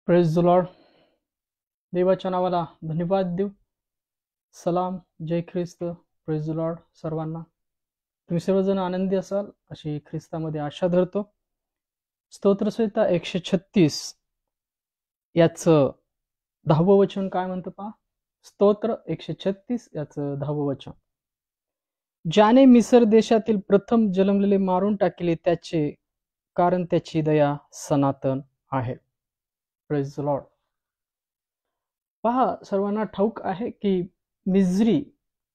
Praise the Lord. देवाच्या नावाला धन्यवाद देऊ. सलाम, जय ख्रिस्त. प्रेज द लॉर्ड सर्वांना. तुम्ही सर्वजण आनंदी असाल अशी ख्रिस्तामध्ये आशा धरतो. स्तोत्रसंहिता 136 याचं 10वं वचन काय म्हणतं पहा. स्तोत्र 136 याचं 10वं वचन. ज्याने मिसर देशातील प्रथम जन्मलेले मारून टाकले त्याचे, कारण त्याची दया सनातन आहे. Praise the Lord. पहा, सर्वांना ठाऊक आहे की मिस्री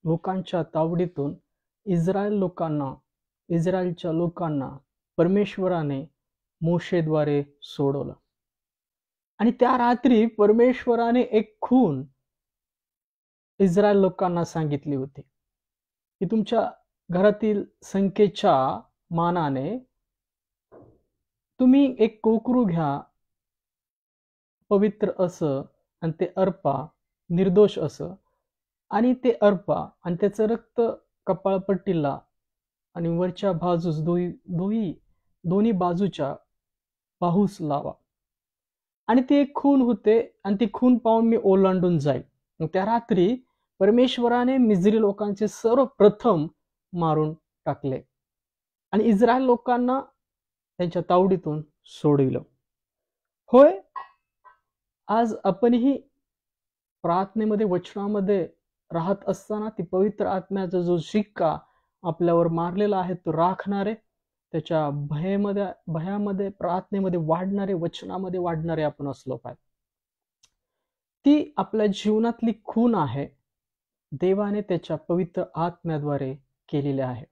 लोकांच्या तावडीतून इस्रायलच्या लोकांना परमेश्वराने मोशेद्वारे सोडवलं. आणि त्या रात्री परमेश्वराने एक खूण इस्रायल लोकांना सांगितली होती की तुमच्या घरातील संख्येच्या मानाने तुम्ही एक कोकरू घ्या, पवित्र असं, आणि ते अर्पा निर्दोष असं, आणि ते अर्पा आणि त्याचं रक्त कपाळपट्टीला आणि वरच्या बाजूस दोन्ही बाजूच्या बाहूस लावा. आणि ती एक खून होते आणि ती खून पाहून मी ओलांडून जाईल. मग त्या रात्री परमेश्वराने मिस्री लोकांचे सर्वप्रथम मारून टाकले आणि इस्रायल लोकांना त्यांच्या तावडीतून सोडविलं. होय, आज आपणही प्रार्थनेमध्ये वचनामध्ये राहत असताना ती पवित्र आत्म्याचा जो शिक्का आपल्यावर मारलेला आहे तो राखणारे, त्याच्या भयामध्ये प्रार्थनेमध्ये वाढणारे, वचनामध्ये वाढणारे आपण असलो पाहिजे. ती आपल्या जीवनातली खून आहे, देवाने त्याच्या पवित्र आत्म्याद्वारे केलेली आहे.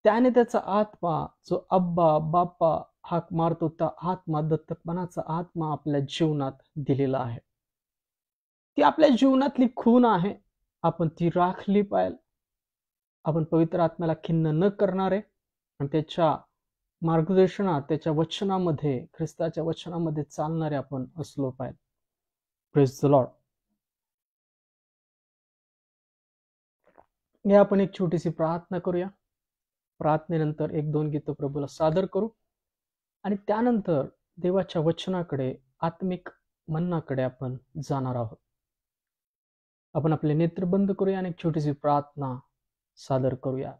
त्याने त्याचा आत्मा जो अब्बा बाप्पा हाक मारतो, त्या आत्मा, दत्तकपणाचा आत्मा आपल्या जीवनात दिलेला आहे. ती आपल्या जीवनातली खून आहे, आपण ती राखली पाहिजे. आपण पवित्र आत्म्याला खिन्न न करणारे आणि त्याच्या मार्गदर्शनात, त्याच्या वचनामध्ये, ख्रिस्ताच्या वचनामध्ये चालणारे आपण असलो पाहिजे. Praise the Lord. या आपण एक छोटीशी प्रार्थना करूया. प्रार्थनेनंतर 1-2 गीतं प्रभूला सादर करू आणि त्यानंतर देवाच्या वचनाकडे, आत्मिक मन्नाकडे आपण जाणार आहोत. आपण आपले नेत्र बंद करूया आणि एक छोटीशी प्रार्थना सादर करूया.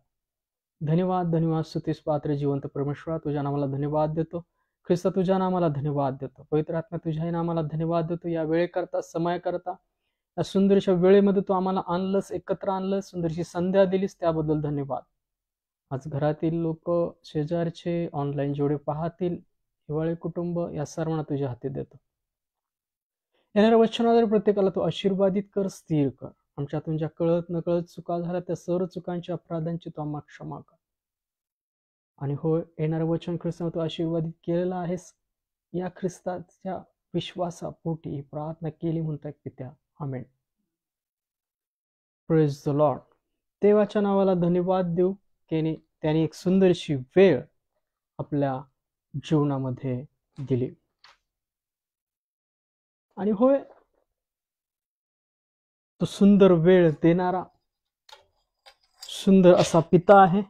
धन्यवाद, धन्यवाद, स्तुतीस पात्र जिवंत परमेश्वरा, तुझ्या नामाला धन्यवाद देतो. ख्रिस्ता, तुझ्या नामाला धन्यवाद देतो. पवित्र आत्मा, तुझ्याही नामाला धन्यवाद देतो. या वेळेकरता, समयाकरता, या सुंदरशा वेळेमध्ये तू आम्हाला आणलंस, एकत्र आणलंस, सुंदरशी संध्या दिलीस, त्याबद्दल धन्यवाद. आज घरातील लोक, शेजारचे, ऑनलाईन जेवढे पाहतील, हिवाळी कुटुंब, या सर्वांना तुझ्या हाती देतो. येणाऱ्या वचनाद्वारे प्रत्येकाला तू आशीर्वादित कर, स्थिर कर. आमच्यातून ज्या कळत नकळत चुका झाल्या त्या सर्व चुकांच्या अपराधांची तू आम्हाला क्षमा कर. आणि होय, येणारं वचन ख्रिस्ताने तू आशीर्वादित केलेलं आहेस. या ख्रिस्ताच्या विश्वासापोटी प्रार्थना केली म्हणतात पित्या. आमेन. Praise the Lord. देवाच्या नावाला धन्यवाद देऊ की त्याने एक सुंदरशी वेळ आपल्या जीवनामध्ये दिली. आणि होय, तो सुंदर वेळ देणारा सुंदर असा पिता आहे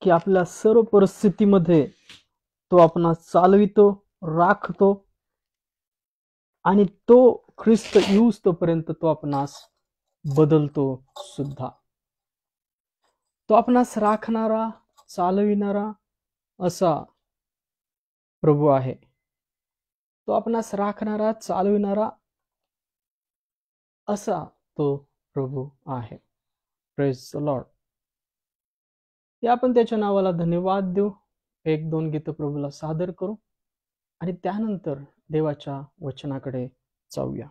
की आपल्या सर्व परिस्थितीमध्ये तो आपणास चालवितो, राखतो, आणि तो ख्रिस्त येऊस तोपर्यंत तो आपणास बदलतो सुद्धा. तो आपणास राखणारा, चालविणारा असा प्रभू आहे. तो आपणास राखणारा, चालविणारा असा तो प्रभू आहे. Praise the Lord. या आपण त्याच्या नावाला धन्यवाद देऊ. 1-2 गीतं प्रभूला सादर करू आणि त्यानंतर देवाच्या वचनाकडे जाऊया.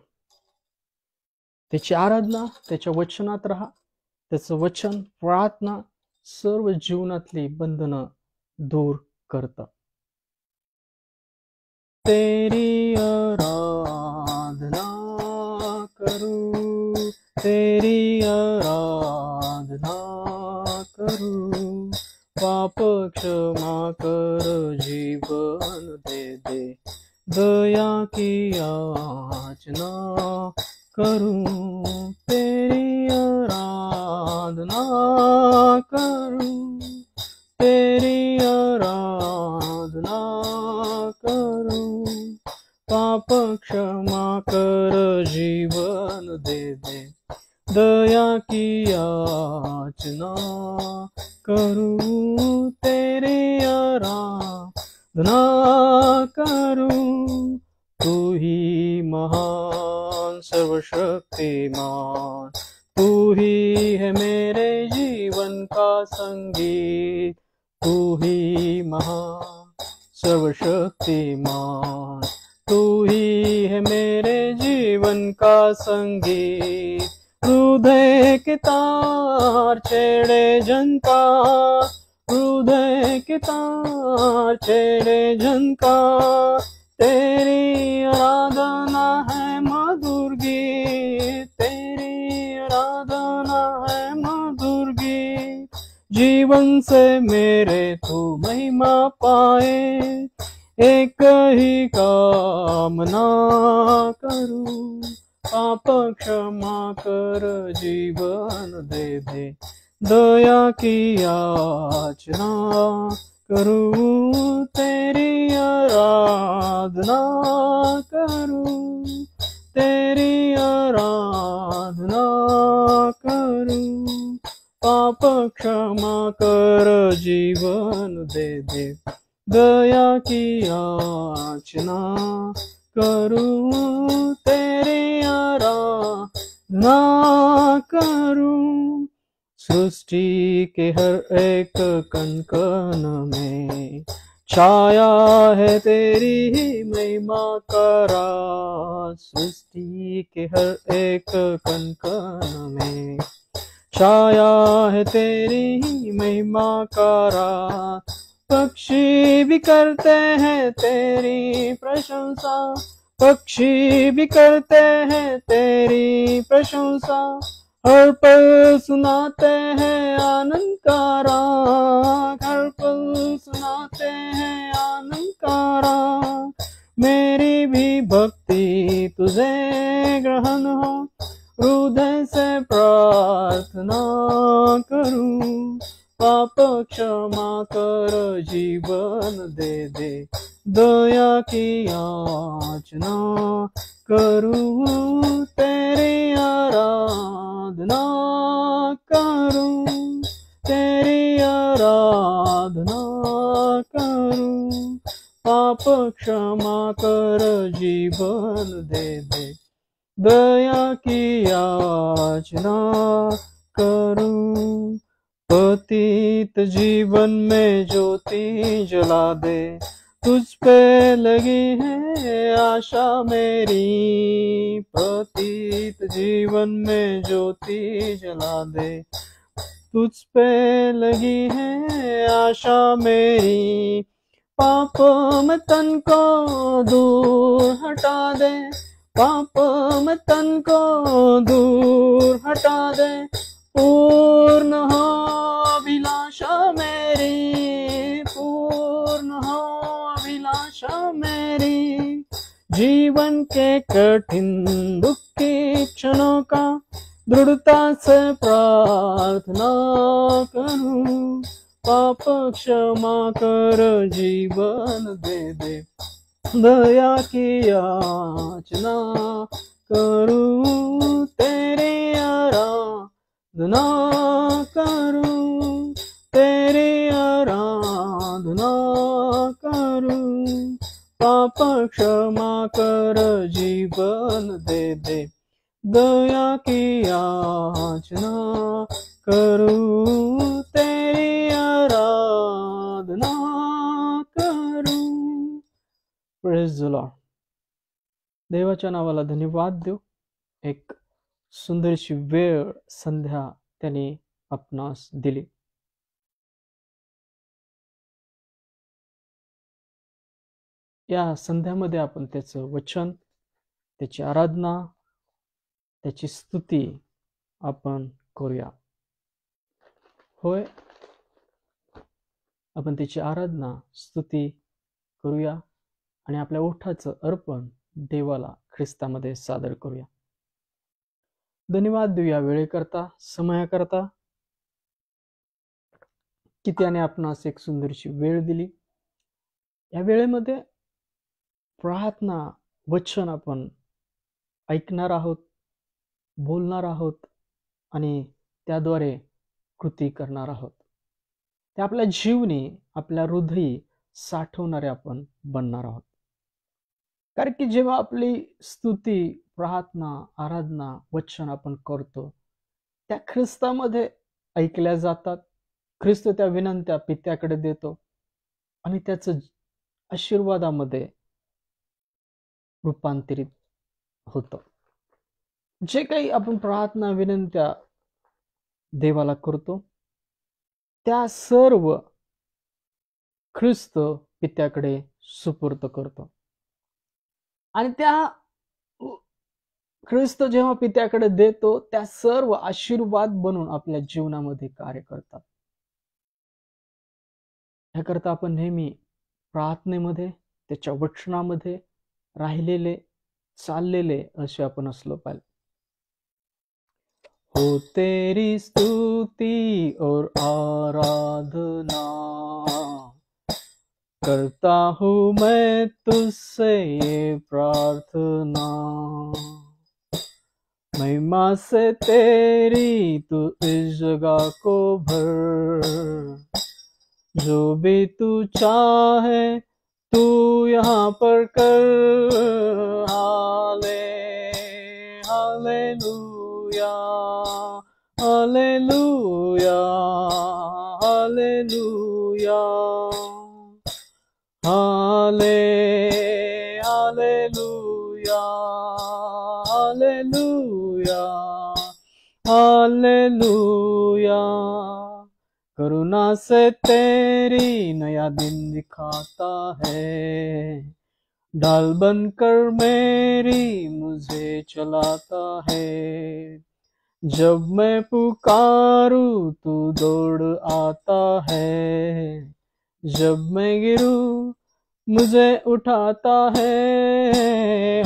त्याची आराधना, त्याच्या वचनात राहा. त्याचं वचन, प्रार्थना सर्व जीवनातली बंधनं दूर करतं. तेरी आराधना करू, तेरी आराधना करू, पाप क्षमा कर, जीवन दे दे, दया की याचना करूं, तेरी आराधना करूं, तेरी आराधना करूं, पाप क्षमा कर, जीवन दे दे, दया की याचना करूं, तेरी आराधना करूं। तू ही महान सर्वशक्तिमान, तू ही है मेरे जीवन का संगीत। तू ही महान सर्वशक्तिमान, तू ही है मेरे जीवन का संगीत। हृदय के तार छेड़े झनकार, हृदय के तार छेड़े झनकार, तेरी आराधना है मधुर गीत, तेरी आराधना है मधुर गीत। जीवन से मेरे तू महिमा पाए, एक ही कामना करूं, पाप क्षमा कर, जीवन दे दे, दया की याचना करूं, तेरी आराधना करूं, तेरी आराधना करूं। पाप क्षमा कर, जीवन दे दे, दया की याचना करूं, तेरी आराधना करूं। सृष्टि के हर एक कण कण में छाया है तेरी ही महिमा का राज, सृष्टि के हर एक कण कण में छाया है तेरी ही महिमा का राज। पक्षी भी करते हैं तेरी प्रशंसा, पक्षी भी करते हैं तेरी प्रशंसा, हर पल सुनाते हैं आनंद का राग, हर पल सुनाते हैं आनंद का राग। मेरी भी भक्ति तुझे ग्रहण हो, हृदय से प्रार्थना करूं, पाप क्षमा कर, जीवन दे दे, दया की याचना करूं, तेरी आराधना करूं, तेरी आराधना करूं। पाप क्षमा कर, जीवन दे दे, दया की याचना करूं। पतित जीवन में ज्योति जला दे, तुझ पे लगी है आशा मेरी। पतित जीवन में ज्योति जला दे, तुझ पे लगी है आशा मेरी। पाप में तन को दूर हटा दे, पाप में तन को दूर हटा दे, पूर्ण हो अभिलाषा मेरी, पूर्ण हो अभिलाषा मेरी। जीवन के कठिन दुख की क्षणों का दृढ़ता से प्रार्थना करूं, पाप क्षमा कर, जीवन दे दे, दया की याचना करूं, तेरी आराधना करूं, तेरी आराधना करूं। पाप क्षमा कर, जीवन दे दे, दया की याचना करूं, तेरी आराधना करूं। Praise the Lord. देवाच्या नावाला धन्यवाद देऊ. एक सुंदरशी वेळ संध्या त्याने आपणास दिली. या संध्यामध्ये आपण त्याचं वचन, त्याची आराधना, त्याची स्तुती आपण करूया. होय, आपण त्याची आराधना, स्तुती करूया आणि आपल्या ओठाचं अर्पण देवाला ख्रिस्तामध्ये सादर करूया. धन्यवाद देऊया वेळेकरता, समयाकरता, की त्याने आपणास एक सुंदरशी वेळ दिली. या वेळेमध्ये प्रार्थना, वचन आपण ऐकणार आहोत, बोलणार आहोत आणि त्याद्वारे कृती करणार आहोत. ते आपल्या जीवनी, आपल्या हृदयी साठवणारे आपण बनणार आहोत. कारण की जेव्हा आपली स्तुती, प्रार्थना, आराधना, वचन आपण करतो, त्या ख्रिस्तामध्ये ऐकल्या जातात. ख्रिस्त त्या विनंत्या पित्याकडे देतो आणि त्याचं आशीर्वादामध्ये रूपांतरित होतं. जे काही आपण प्रार्थना, विनंत्या देवाला करतो, त्या सर्व ख्रिस्त पित्याकडे सुपूर्द करतो आणि त्या ख्रिस्त जेव्हा पित्याकडे देतो, त्या सर्व आशीर्वाद बनून आपल्या जीवनामध्ये कार्य करतात. याकरता आपण नेहमी प्रार्थनेमध्ये, त्याच्या वचनामध्ये राहिलेले, चाललेले असे आपण असलो पाहिजे. हो तेरी स्तुति और आराधना करता हूँ मैं तुझसे ये प्रार्थना, महिमा से तेरी तू इस जगह को भर, जो भी तू चाहे तू यहाँ पर कर. Hallelujah, hallelujah, hallelujah, hallelujah, hallelujah, hallelujah. करुणा से तेरी नया दिन दिखाता है, ढाल बनकर मेरी मुझे चलाता है. जब मैं पुकारूं तू दौड़ आता है, जब मैं गिरूं मुझे उठाता है.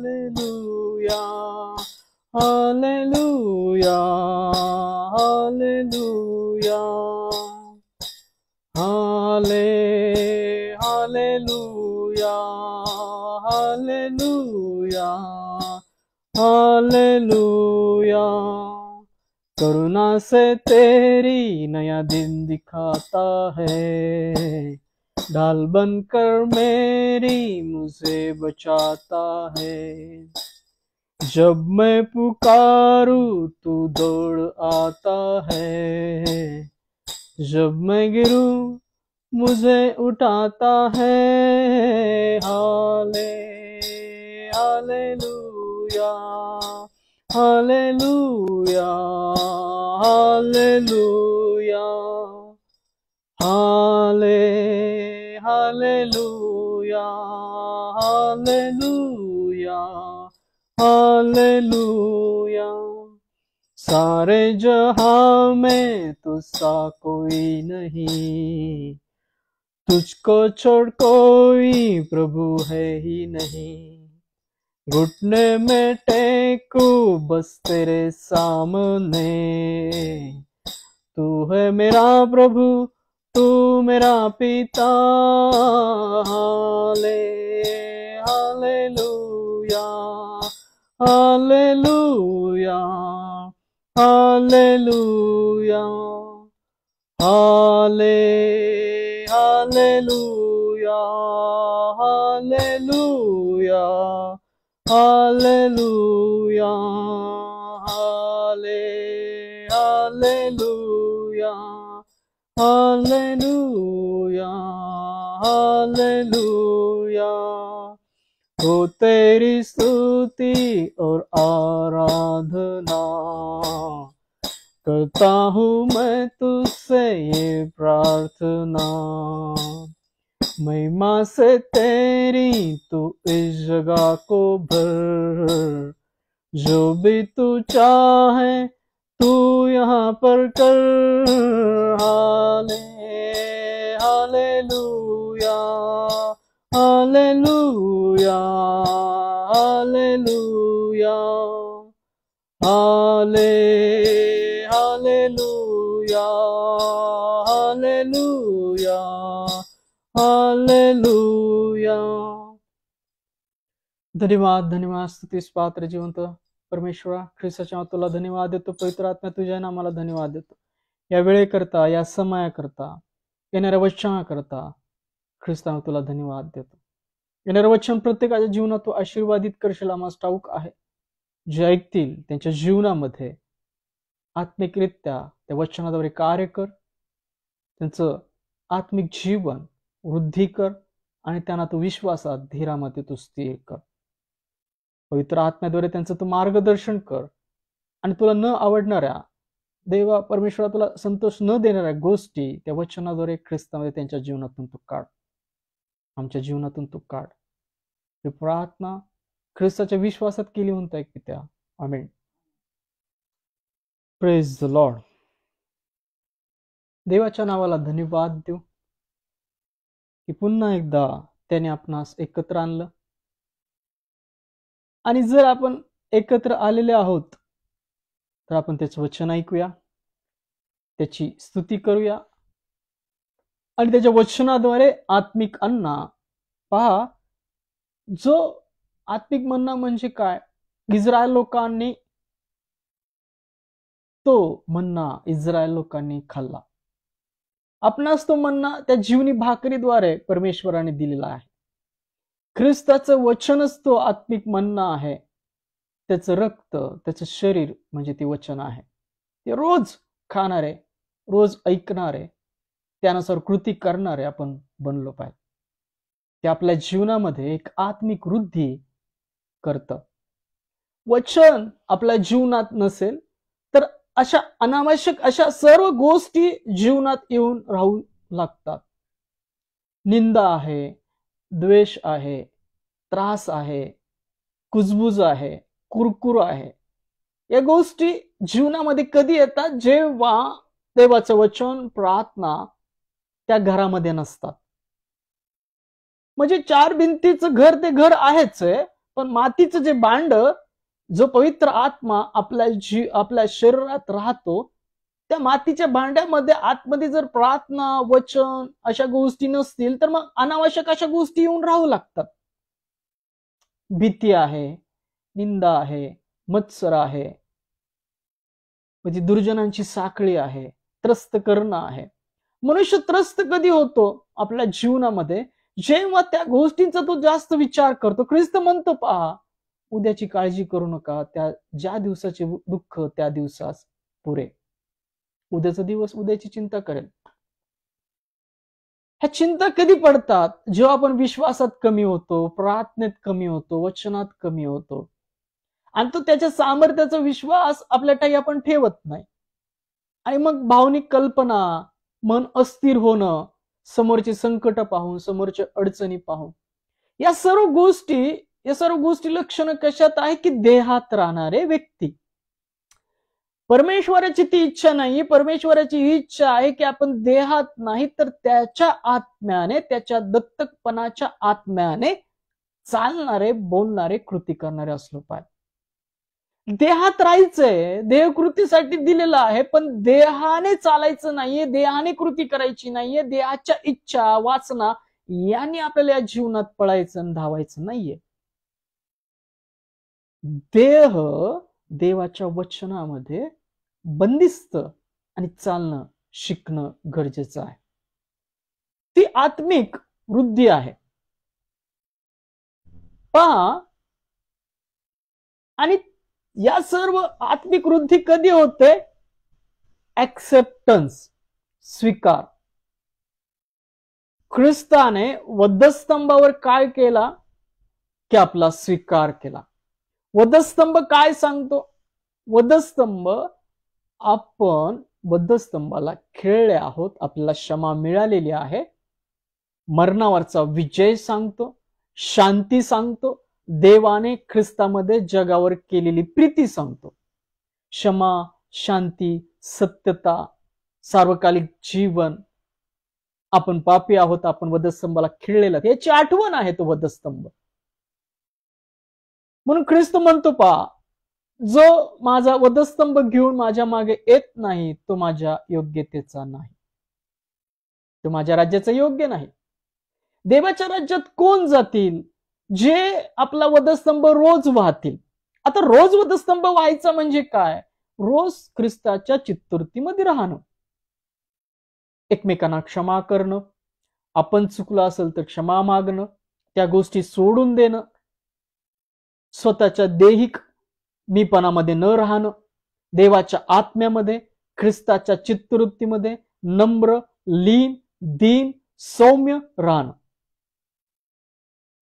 Hallelujah, hallelujah, hallelujah, hallelujah, hallelujah, hallelujah. करुणा से तेरी नया दिन दिखाता है, ढाल बनकर मेरी मुझे बचाता है. जब मैं पुकारूं तू दौड़ आता है, जब मैं गिरूं मुझे उठाता है. Hallelujah, hallelujah, hallelujah, hallelujah, hallelujah, hallelujah. सारे जहां में तुझसा कोई नहीं, तुझको छोड़ कोई प्रभु है ही नहीं. घुटने में टेकू बस तेरे सामने, तू है मेरा प्रभु, तू मेरा पिता. Hallelujah, hallelujah, hallelujah, hallelujah, hallelujah, hallelujah, hallelujah, hallelujah, hallelujah. हो तेरी स्तुति और आराधना करता हूँ मैं तुझसे ये प्रार्थना, महिमा से तेरी तू इस जगह को भर, जो भी तू चाहे तू यहाँ पर कर. Hallelujah, hallelujah, hallelujah, hallelujah, hallelujah, hallelujah, hallelujah. धन्यवाद धन्यवाद. स्तुतीस पात्र जिवंत परमेश्वरा ख्रिस्ताच्या तुला धन्यवाद देतो. पवित्र आत्मा तुझ्या नामाला धन्यवाद देतो. या वेळेकरता, या समयाकरता, येणाऱ्या वचनाकरता ख्रिस्ता तुला धन्यवाद देतो. येणारं वचन प्रत्येकाच्या जीवनात तू आशीर्वादित करशील आम्हाला ठाऊक आहे. जे ऐकतील त्यांच्या जीवनामध्ये आत्मिकरित्या त्या वचनाद्वारे कार्य कर, त्यांचं आत्मिक जीवन वृद्धी कर आणि त्यांना तू विश्वासात धीरामध्ये तू स्थिर कर. पवित्र आत्म्याद्वारे त्यांचं तू मार्गदर्शन कर आणि तुला न आवडणाऱ्या देवा परमेश्वरा तुला संतोष न देणाऱ्या गोष्टी त्या वचनाद्वारे ख्रिस्तामध्ये त्यांच्या जीवनातून तू काढ, आमच्या जीवनातून तू काढ. ही प्रार्थना ख्रिस्ताच्या विश्वासात केली म्हणताय की त्या. आमेन. Praise the Lord. देवाच्या नावाला धन्यवाद देऊ की पुन्हा एकदा त्याने आपणास एकत्र आणलं. आणि जर आपण एकत्र आलेले आहोत तर आपण त्याचं वचन ऐकूया, त्याची स्तुती करूया आणि त्याच्या वचनाद्वारे आत्मिक अन्ना पहा. जो आत्मिक मन्ना म्हणजे काय? इस्रायल लोकांनी तो मन्ना इस्रायल लोकांनी खाल्ला. आपणास तो मन्ना त्या जीवनी भाकरीद्वारे परमेश्वराने दिलेला आहे. ख्रिस्ताचं वचनच तो आत्मिक मन्ना आहे. त्याचं रक्त, त्याचं शरीर म्हणजे ते वचन आहे. ते रोज खाणारे, रोज ऐकणारे, त्यानुसार कृती करणारे आपण बनलो पाहिजे. ते आपल्या जीवनामध्ये एक आत्मिक वृद्धी करतं. वचन आपल्या जीवनात नसेल तर अशा अनावश्यक अशा सर्व गोष्टी जीवनात येऊन राहू लागतात. निंदा आहे, द्वेष आहे, त्रास आहे, कुजबुज आहे, कुरकुर आहे. या गोष्टी जीवनामध्ये कधी येतात? जेव्हा देवाचं वचन, प्रार्थना त्या घरामध्ये नसतात. म्हणजे चार भिंतीचं घर ते घर आहेच आहे, पण मातीचं जे भांड, जो पवित्र आत्मा आपल्या शरीरात राहतो, त्या मातीच्या भांड्यामध्ये आतमध्ये जर प्रार्थना, वचन अशा गोष्टी नसतील तर मग अनावश्यक अशा गोष्टी येऊन राहू लागतात. भीती आहे, निंदा आहे, मत्सर आहे, म्हणजे दुर्जनांची साखळी आहे, त्रस्त करणं आहे. मनुष्य त्रस्त कधी होतो आपल्या जीवनामध्ये? जेव्हा त्या गोष्टींचा तो जास्त विचार करतो. ख्रिस्त म्हणतो पहा, उद्याची काळजी करू नका, त्या ज्या दिवसाचे दुःख त्या दिवसास पुरे. उद्याचा दिवस उद्याची चिंता करेल. ह्या चिंता कधी पडतात? जेव्हा आपण विश्वासात कमी होतो, प्रार्थनेत कमी होतो, वचनात कमी होतो आणि तो त्याच्या सामर्थ्याचा विश्वास आपल्या ठाई आपण ठेवत नाही. आणि मग भावनिक कल्पना, मन अस्थिर होणं, समोरचे संकट पाहून, समोरच्या अडचणी पाहून, या सर्व गोष्टी लक्षणं कशात आहे की देहात राहणारे व्यक्ती. परमेश्वराची ती इच्छा नाही. परमेश्वराची ही इच्छा आहे की आपण देहात नाही तर त्याच्या आत्म्याने, त्याच्या दत्तकपणाच्या आत्म्याने चालणारे, बोलणारे, कृती करणारे असलो पाहिजे. देहात राहायचंय, देहकृतीसाठी दिलेलं आहे, पण देहाने चालायचं नाहीये, देहाने कृती करायची नाहीये, देहाच्या इच्छा, वासना यांनी आपल्याला या जीवनात पळायचं आणि धावायचं नाहीये. देह देवाच्या वचनामध्ये बंदिस्त आणि चालणं शिकणं गरजेचं आहे. ती आत्मिक वृद्धी आहे पहा. आणि या सर्व आत्मिक वृद्धी कधी होते? ऍक्सेप्टन्स, स्वीकार. ख्रिस्ताने वधस्तंभावर काय केला की आपला स्वीकार केला. वधस्तंभ काय सांगतो? वधस्तंभ, आपण वधस्तंभाला खेळले आहोत, आपल्याला क्षमा मिळालेली आहे, मरणावरचा विजय सांगतो, शांती सांगतो, देवाने ख्रिस्तामध्ये जगावर केलेली प्रीती सांगतो. क्षमा, शांती, सत्यता, सार्वकालिक जीवन. आपण पापी आहोत, आपण वधस्तंभाला खिळलेला, याची आठवण आहे तो वधस्तंभ. म्हणून ख्रिस्त म्हणतो पहा, जो माझा वधस्तंभ घेऊन माझ्या मागे येत नाही तो माझ्या योग्यतेचा नाही, तो माझ्या राज्याचा योग्य नाही. देवाच्या राज्यात कोण जातील? जे आपला वधस्तंभ रोज वाहतील. आता रोज वधस्तंभ व्हायचा म्हणजे काय? रोज ख्रिस्ताच्या चित्तवृत्तीमध्ये राहणं, एकमेकांना क्षमा करणं, आपण चुकलं असेल तर क्षमा मागणं, त्या गोष्टी सोडून देणं, स्वतःच्या देहिक मीपणामध्ये न राहणं, देवाच्या आत्म्यामध्ये, ख्रिस्ताच्या चित्तवृत्तीमध्ये नम्र, लीन, दीन, सौम्य राहणं.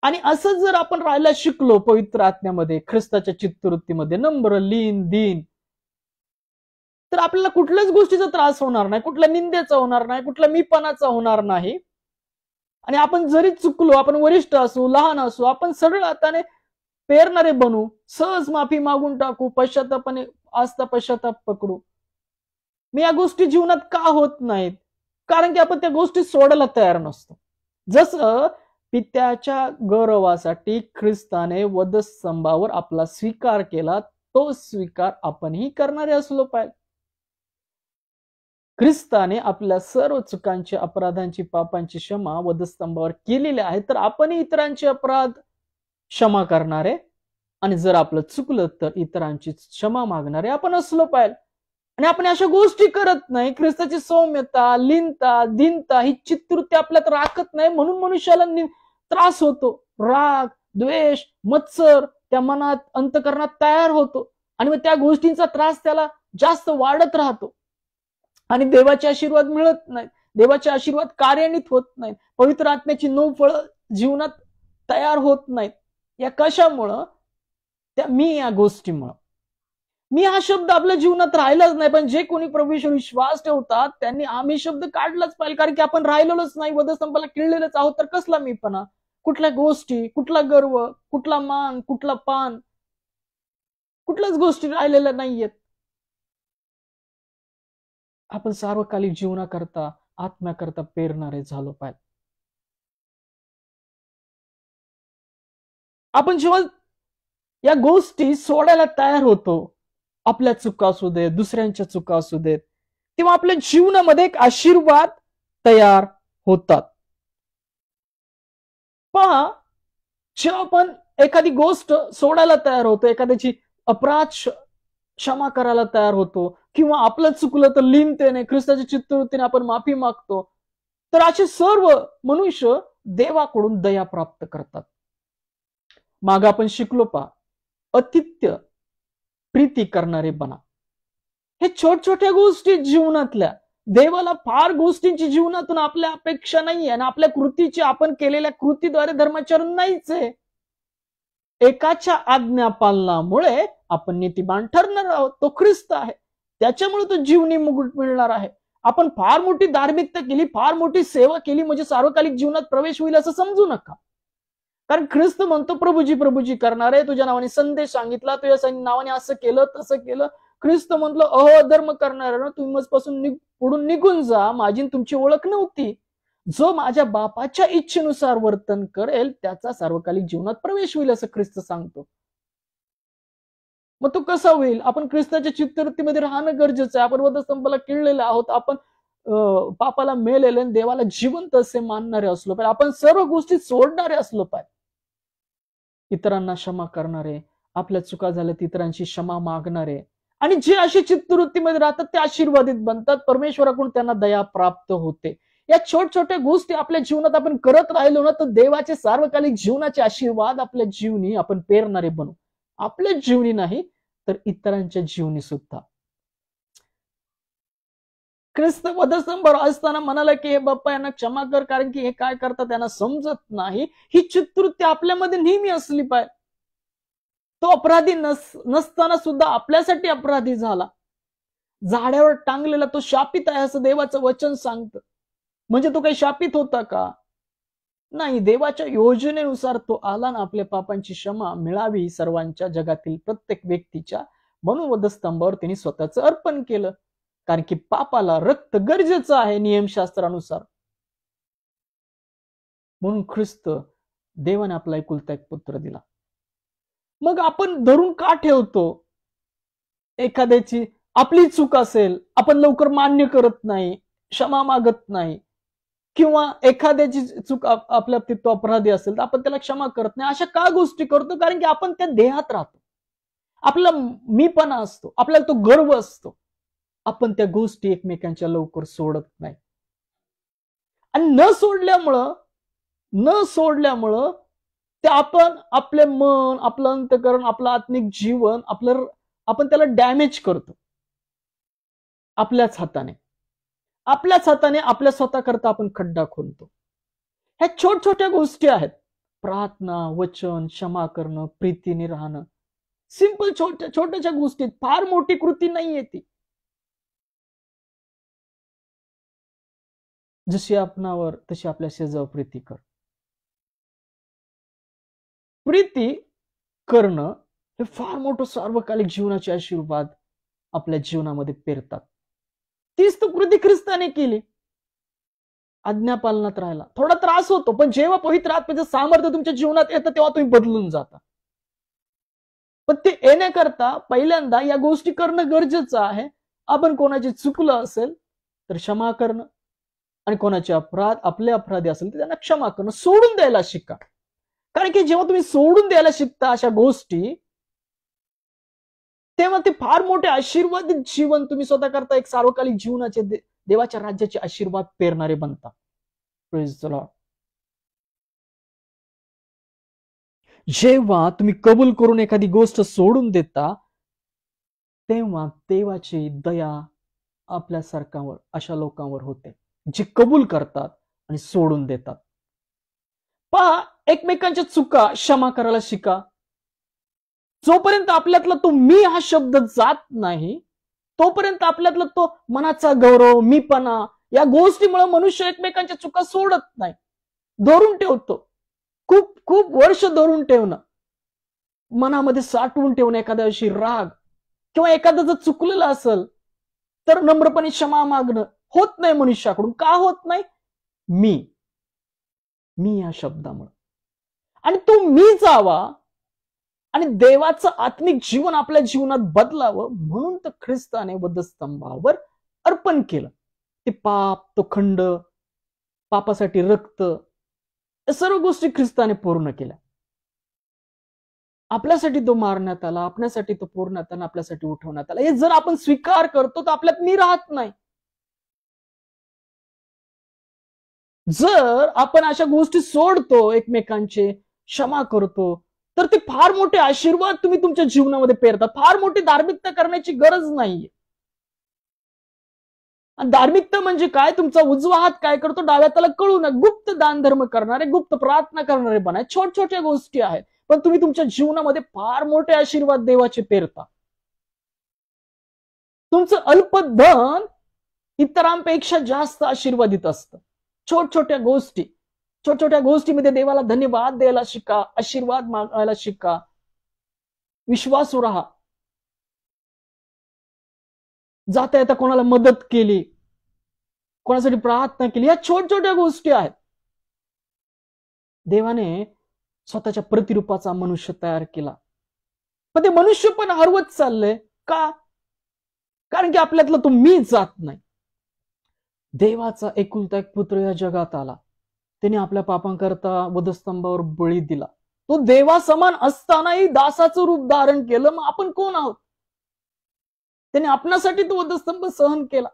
आणि असं जर आपण राहायला शिकलो पवित्र आत्म्यामध्ये, ख्रिस्ताच्या चित्तवृत्तीमध्ये नम्र, लीन, दीन, तर आपल्याला कुठल्याच गोष्टीचा त्रास होणार नाही, कुठल्या निंदेचा होणार नाही, कुठल्या मीपणाचा होणार नाही. आणि आपण जरी चुकलो, आपण वरिष्ठ असू, लहान असू, आपण सरळ हाताने पेरणारे बनू, सहज माफी मागून टाकू, पश्चातापाने आस्था पश्चाताप पकडू. मी या गोष्टी जीवनात का होत नाहीत? कारण की आपण त्या गोष्टी सोडायला तयार नसतो. जसं पित्याच्या गौरवासाठी ख्रिस्ताने वधस्तंभावर आपला स्वीकार केला, तो स्वीकार आपणही करणारे असलो पाहिजे. ख्रिस्ताने आपल्या सर्व चुकांची, अपराधांची, पापांची क्षमा वधस्तंभावर केलेली आहे, तर आपणही इतरांचे अपराध क्षमा करणारे आणि जर आपलं चुकलं तर इतरांची क्षमा मागणारे आपण असलो पाहिजे. आणि आपण अशा गोष्टी करत नाही. ख्रिस्ताची सौम्यता, लीनता, दीनता ही चित्तवृत्ती आपल्यात राखत नाही, म्हणून मनुष्याला त्रास होतो. राग, द्वेष, मत्सर त्या मनात, अंतकरणात तयार होतो आणि मग त्या गोष्टींचा त्रास त्याला जास्त वाढत राहतो आणि देवाचे आशीर्वाद मिळत नाहीत, देवाचे आशीर्वाद कार्यान्वित होत नाहीत, पवित्र आत्म्याची 9 फळं जीवनात तयार होत नाहीत. या कशामुळं? मी या गोष्टीमुळं. मी हा शब्द आपल्या जीवनात राहिलाच नाही. पण जे कोणी प्रभू येशूवर विश्वास ठेवतात त्यांनी आम्ही शब्द काढलाच पाहिजे, कारण की आपण राहिलेलोच नाही, वधस्तंभाला किळलेलंच आहोत. तर कसला मीपणा, कुठल्या गोष्टी, कुठला गर्व, कुठला मान, कुठला पान, कुठल्याच गोष्टी राहिलेल्या नाहीयेत. आपण सार्वकालिक जीवनाकरता, आत्म्याकरता पेरणारे झालो पाहिजे. आपण जेव्हा या गोष्टी सोडायला तयार होतो, आपल्या चुका असू देत, दुसऱ्यांच्या चुका असू देत, तेव्हा आपल्या जीवनामध्ये एक आशीर्वाद तयार होतात. पहा, जेव्हा आपण एखादी गोष्ट सोडायला तयार होतो, एखाद्याची अपराध क्षमा करायला तयार होतो, किंवा आपलं चुकलं तर लीनतेने, ख्रिस्ताच्या चित्तवृत्तीने आपण माफी मागतो, तर असे सर्व मनुष्य देवाकडून दया प्राप्त करतात. माग आपण शिकलो पहा, अतिथ्य प्रीती करणारे बना. हे छोट्या गोष्टी जीवनातल्या, देवाला फार गोष्टींची जीवनातून आपल्या अपेक्षा नाहीये आणि आपल्या कृतीची, आपण केलेल्या कृतीद्वारे धर्माचरण नाहीच आहे. एकाच्या आज्ञा पालनामुळे आपण नीतिमान ठरणार आहोत, तो ख्रिस्त आहे. त्याच्यामुळे तो जीवनी मुकुट मिळणार आहे. आपण फार मोठी धार्मिकता केली, फार मोठी सेवा केली म्हणजे सार्वकालिक जीवनात प्रवेश होईल असं समजू नका. कारण ख्रिस्त म्हणतो, प्रभूजी प्रभूजी करणारे, तुझ्या नावाने संदेश सांगितला, तुझ्या नावाने असं केलं तसं केलं. ख्रिस्त म्हटलं, अधर्म करणाऱ्यांना तुम्ही मजपासून पुढून निघून जा, माझी तुमची ओळख नव्हती. जो माझ्या बापाच्या इच्छेनुसार वर्तन करेल त्याचा सार्वकालिक जीवनात प्रवेश होईल असं ख्रिस्त सांगतो. मग तो कसा होईल? आपण ख्रिस्ताच्या चित्तवृत्तीमध्ये राहणं गरजेचं आहे. आपण वधस्तंभाला किळलेले आहोत, आपण पापाला मेलेले आणि देवाला जिवंत असे मानणारे असलो पाहिजे. आपण सर्व गोष्टी सोडणारे असलो पाहिजे. इतरांना क्षमा करणारे, आपल्या चुका झाल्या इतरांची क्षमा मागणारे, आणि जे अशी चित्तवृत्तीमध्ये राहतात ते आशीर्वादित बनतात. परमेश्वराकडून त्यांना दया प्राप्त होते. या छोट्या गोष्टी आपल्या जीवनात आपण करत राहिलो ना, तर देवाचे सार्वकालिक जीवनाचे आशीर्वाद आपल्या जीवनी आपण पेरणारे बनू. आपल्या जीवनी नाही तर इतरांच्या जीवनी सुद्धा. ख्रिस्त वधस्तंभावर असताना म्हणाला की हे बाप्पा यांना क्षमा कर, कारण की हे काय करतात त्यांना समजत नाही. ही चित्तवृत्ती आपल्यामध्ये नेहमी असली पाहिजे. तो अपराधी नसताना सुद्धा आपल्यासाठी अपराधी झाला. झाडावर टांगलेला तो शापित आहे असं देवाचं वचन सांगतं. म्हणजे तो काही शापित होता का? नाही. देवाच्या योजनेनुसार तो आला ना आपल्या पापांची क्षमा मिळावी सर्वांच्या, जगातील प्रत्येक व्यक्तीच्या, म्हणून वधस्तंभावर त्यांनी स्वतःचं अर्पण केलं. कारण की पापाला रक्त गरजेचं आहे नियमशास्त्रानुसार. म्हणून ख्रिस्त देवाने आपला एकुलता एक पुत्र दिला. मग आपण धरून का ठेवतो? एखाद्याची आपली चूक असेल, आपण लवकर मान्य करत नाही, क्षमा मागत नाही, किंवा एखाद्याची चूक आपल्या बाबतीत तो अपराधी असेल तर आपण त्याला क्षमा करत नाही. अशा का गोष्टी करतो? कारण की आपण त्या देहात राहतो, आपला मीपणा असतो, आपल्याला तो गर्व असतो. आपण त्या गोष्टी एकमेकांच्या लवकर सोडत नाही. आणि न सोडल्यामुळं ते आपण आपले मन, आपलं अंतःकरण, आपलं आत्मिक जीवन आपण त्याला डॅमेज करतो. आपल्याच हाताने आपल्या स्वतःकरता आपण खड्डा खोलतो. ह्या छोट्या गोष्टी आहेत. प्रार्थना, वचन, क्षमा करणं, प्रीतीने राहणं, सिंपल छोट्याच्या गोष्टी, फार मोठी कृती नाहीये ती. जशी आपणावर तशी आपल्या शेजावर प्रीती कर. प्रीती करणं हे फार मोठं सार्वकालिक जीवनाचे आशीर्वाद आपल्या जीवनामध्ये पेरतात. तीच तर कृती ख्रिस्ताने केली. आज्ञापालनात राहिला, थोडा त्रास होतो, पण जेव्हा पवित्र आत्म्याचं सामर्थ्य तुमच्या जीवनात येतं तेव्हा तुम्ही बदलून जाता. पण ते येण्याकरता पहिल्यांदा या गोष्टी करणं गरजेचं आहे. आपण कोणाचे चुकलं असेल तर क्षमा करणं, आणि कोणाचे आपले अपराधी असेल तर त्यांना क्षमा करणं, सोडून द्यायला शिका. कारण की जेव्हा तुम्ही सोडून द्यायला शिकता अशा गोष्टी, तेव्हा ते फार मोठे आशीर्वादित जीवन तुम्ही स्वतः करता, एक सार्वकालिक जीवनाचे देवाच्या राज्याचे आशीर्वाद पेरणारे बनता. Praise the Lord. जेव्हा तुम्ही कबूल करून एखादी गोष्ट सोडून देता, तेव्हा देवाची दया आपल्यासारख्यावर, अशा लोकांवर होते जे कबूल करतात आणि सोडून देतात. पहा, एकमेकांच्या चुका क्षमा करायला शिका. जोपर्यंत आपल्यातला तो मी हा शब्द जात नाही, तोपर्यंत आपल्यातला तो मनाचा गौरव, मीपणा, या गोष्टीमुळे मनुष्य एकमेकांच्या चुका सोडत नाही, धरून ठेवतो. खूप खूप वर्ष धरून ठेवणं, मनामध्ये साठवून ठेवणं एखाद्याविषयी राग, किंवा एखादं जर चुकलेलं असेल तर नम्रपणे क्षमा मागणं होत नाही मनुष्याकडून. का होत नाही? मी या शब्दामुळे. आणि तो मी जावा आणि देवाचं आत्मिक जीवन आपल्या जीवनात बदलावं म्हणून तर ख्रिस्ताने वधस्तंभावर अर्पण केलं. ते पाप, तो खंड, पापासाठी रक्त, या सर्व गोष्टी ख्रिस्ताने पूर्ण केल्या. आपल्यासाठी तो मारण्यात आला, आपल्यासाठी तो पूर्णात आला, आपल्यासाठी उठवण्यात आला. हे जर आपण स्वीकार करतो तर आपल्यात मी राहत नाही. जर आपण अशा गोष्टी सोडतो, एकमेकांचे क्षमा करतो, तर ते फार मोठे आशीर्वाद तुम्ही तुमच्या जीवनामध्ये पेरता. फार मोठी धार्मिकता करण्याची गरज नाहीये. धार्मिकता म्हणजे काय? तुमचा उजवा हात काय करतो डाव्या हाताला कळू नये. गुप्त दान धर्म करणारे, गुप्त प्रार्थना करणारे बनाय. छोट्या गोष्टी आहेत, पण तुम्ही तुमच्या जीवनामध्ये फार मोठे आशीर्वाद देवाचे पेरता. तुमचं अल्पधन इतरांपेक्षा जास्त आशीर्वादित असतं. छोट्या गोष्टीमध्ये देवाला धन्यवाद द्यायला शिका, आशीर्वाद मागायला शिका, विश्वासू राहा. जाता येता कोणाला मदत केली, कोणासाठी प्रार्थना केली, या छोट्या गोष्टी आहेत. देवाने स्वतःच्या प्रतिरूपाचा मनुष्य तयार केला, पण ते मनुष्य पण हरवत चाललंय. का? कारण की आपल्यातला तो मी जात नाही. देवाचा एकुलता एक पुत्र या जगात आला, त्याने आपल्या पापांकरता वधस्तंभावर बळी दिला. तो देवा समान असतानाही दासाचं रूप धारण केलं. मग आपण कोण आहोत? त्याने आपणासाठी तो वधस्तंभ सहन केला.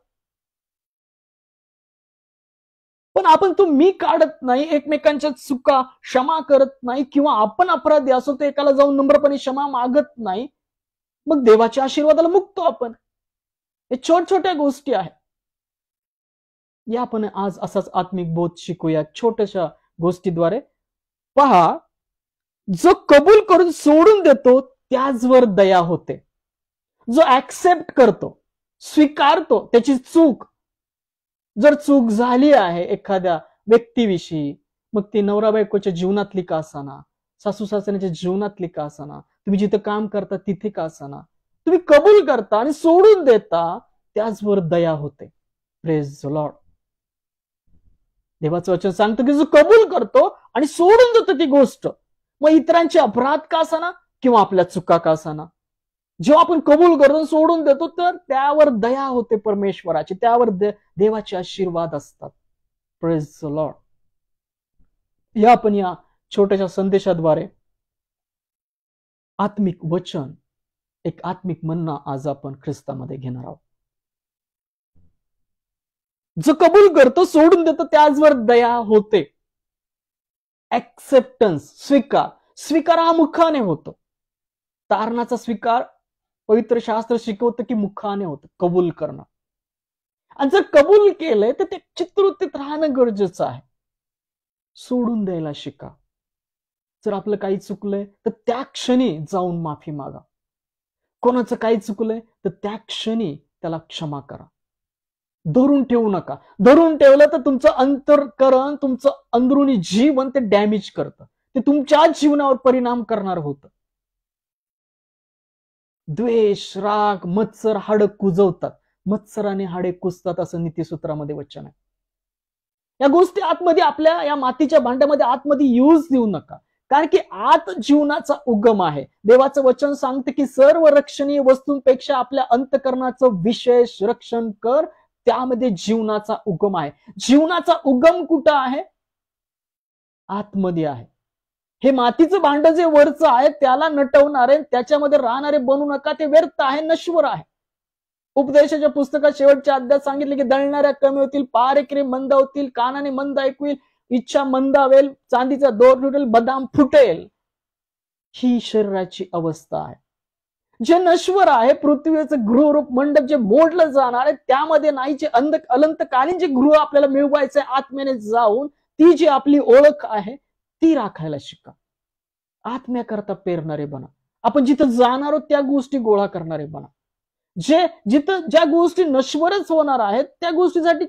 पण आपण तो मी काढत नाही, एकमेकांच्या चुका क्षमा करत नाही, किंवा आपण अपराधी असो तर एकाला जाऊन नम्रपणे क्षमा मागत नाही. मग देवाच्या आशीर्वादाला मुक्तो आपण. हे छोट्या गोष्टी आहेत. या आपण आज असाच आत्मिक बोध शिकूया छोट्याशा गोष्टीद्वारे. पहा, जो कबूल करून सोडून देतो त्याचवर दया होते. जो ऍक्सेप्ट करतो, स्वीकारतो त्याची चूक, जर चूक झाली आहे एखाद्या व्यक्तीविषयी, मग ती नवरा बायकोच्या जीवनातली का असाना, सासू सासऱ्याच्या जीवनातली का असाना, तुम्ही जिथे काम करता तिथे का असाना, तुम्ही कबूल करता आणि सोडून देता, त्याचवर दया होते. Praise the Lord. देवाचं वचन सांगतं की जो कबूल करतो आणि सोडून देतो ती गोष्ट, मग इतरांचे अपराध का असाना किंवा आपल्या चुका का असाना, जेव्हा आपण कबूल करतो सोडून देतो तर त्यावर दया होते परमेश्वराची, त्यावर देवाचे आशीर्वाद असतात. Praise the Lord. या आपण या छोट्याशा संदेशाद्वारे आत्मिक वचन, एक आत्मिक मन्ना आज आपण ख्रिस्तामध्ये घेणार आहोत. जो कबूल करतो, सोडून देतो, त्याचवर दया होते. ऍक्सेप्टन्स, स्वीकार हा मुखाने होतो. तारणाचा स्वीकार पवित्र शास्त्र शिकवतं की मुखाने होतं, कबूल करणं. आणि जर कबूल केलंय तर ते चित्तवृत्तीत राहणं गरजेचं आहे. सोडून द्यायला शिका. जर आपलं काही चुकलंय तर त्या क्षणी जाऊन माफी मागा. कोणाचं काही चुकलंय तर त्या क्षणी त्याला क्षमा करा. धरून ठेवू नका. धरून ठेवलं तर तुमचं अंतर्करण, तुमचं अंदरुनी जीवन ते डॅमेज करतं. ते तुमच्या जीवनावर परिणाम करणार होतं. द्वेष, राग, मत्सर हाडं कुजवतात. मत्सराने हाडे कुजतात असं नीतिसूत्रामध्ये वचन आहे. या गोष्टी आतमध्ये आपल्या या मातीच्या भांड्यामध्ये आतमध्ये यूज देऊ नका. कारण की आत जीवनाचा उगम आहे. देवाचं वचन सांगते की सर्व रक्षणीय वस्तूंपेक्षा आपल्या अंतःकरणाचं विशेष रक्षण कर. त्यामध्ये जीवनाचा उगम आहे. जीवनाचा उगम कुठं आहे? आतमध्ये आहे. हे मातीचं भांड जे वरचं आहे त्याला नटवणारे, त्याच्यामध्ये राहणारे बनू नका. ते व्यर्थ आहे, नश्वर आहे. उपदेशाच्या पुस्तकात शेवटच्या अध्यायात सांगितले की दळणाऱ्या कमी होतील, पारेकरी मंद होतील, कानाने मंद ऐकू येईल, इच्छा मंदावेल, चांदीचा दोर तुटेल, बदाम फुटेल. ही शरीराची अवस्था आहे. जे नश्वर आहे, पृथ्वीचं गृहरूप मंडप जे मोडलं जाणार आहे, त्यामध्ये नाही. जे अनंतकालीन जे गृह आपल्याला मिळवायचंय आत्म्याने जाऊन, ती जी आपली ओळख आहे ती राखायला शिका. आत्म्याकरता पेरणारे बना. आपण जिथं जाणार आहोत त्या गोष्टी गोळा करणारे बना. जिथं ज्या गोष्टी नश्वरच होणार आहेत त्या गोष्टीसाठी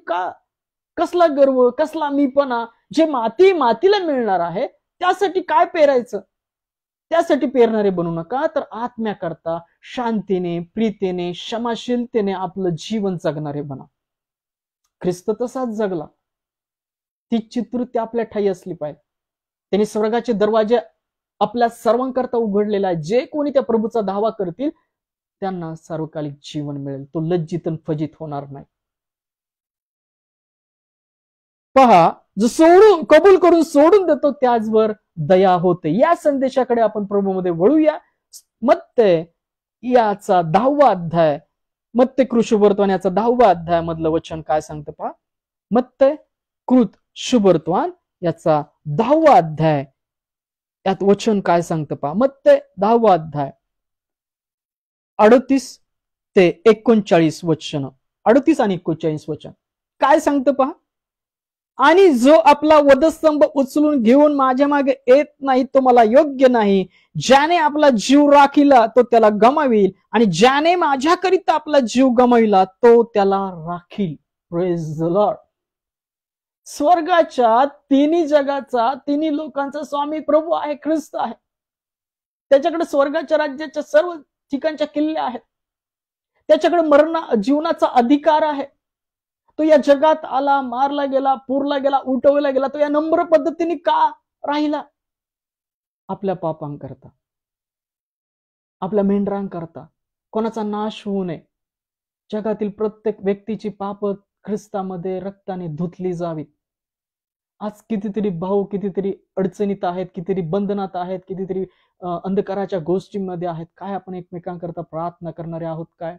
कसला गर्व, कसला मीपणा. जे मातीला मिळणार आहे त्यासाठी काय पेरायचं, त्यासाठी पेरणारे बनू नका. तर आत्म्याकरता शांतीने, प्रीतीने, क्षमाशीलतेने आपलं जीवन जगणारे बना. ख्रिस्त तसाच जगला. ती चित्तवृत्ती आपल्या ठाई असली पाहिजे. त्यांनी स्वर्गाचे दरवाजे आपल्या सर्वांकरता उघडलेला आहे. जे कोणी त्या प्रभूचा दावा करतील त्यांना सार्वकालिक जीवन मिळेल. तो लज्जित आणि फजित होणार नाही. पहा, जो कबूल करून सोडून देतो त्याचवर दया होते. या संदेशाकडे आपण प्रभूमध्ये वळूया. मत्ते याचा 10वा अध्याय, मत्ते कृत शुभवर्तमान याचा 10वा अध्याय मधलं वचन काय सांगतं पहा. मत्ते कृत शुभवर्तमान याचा 10वा अध्याय, यात वचन काय सांगतं पहा. मत्ते 10वा अध्याय 38 ते 39 वचन, 38 आणि 39 वचन काय सांगतं पहा. आणि जो आपला वधस्तंभ उचलून घेऊन माझ्या मागे येत नाही तो मला योग्य नाही. ज्याने आपला जीव राखिला तो त्याला गमावील, आणि ज्याने माझ्याकरिता आपला जीव गमाविला तो त्याला राखील. Praise the Lord. स्वर्गाच्या तिन्ही जगाचा, तिन्ही लोकांचा स्वामी प्रभू आहे, ख्रिस्त आहे. त्याच्याकडे स्वर्गाच्या राज्याच्या सर्व ठिकाणच्या किल्ल्या आहेत. त्याच्याकडे जीवनाचा अधिकार आहे. तो या जगात आला, मारला गेला, पुरला गेला, उठवला गेला. तो या नम्र पद्धतीने का राहिला? आपल्या पापांकरता, आपल्या मेंढरांकरता, कोणाचा नाश होऊ नये. जगातील प्रत्येक व्यक्तीची पाप ख्रिस्तामध्ये रक्ताने धुतली जावीत. आज कितीतरी भाऊ कितीतरी अडचणीत आहेत, कितीतरी बंधनात आहेत, कितीतरी अंधकाराच्या गोष्टींमध्ये आहेत. काय आपण एकमेकांकरता प्रार्थना करणारे आहोत काय?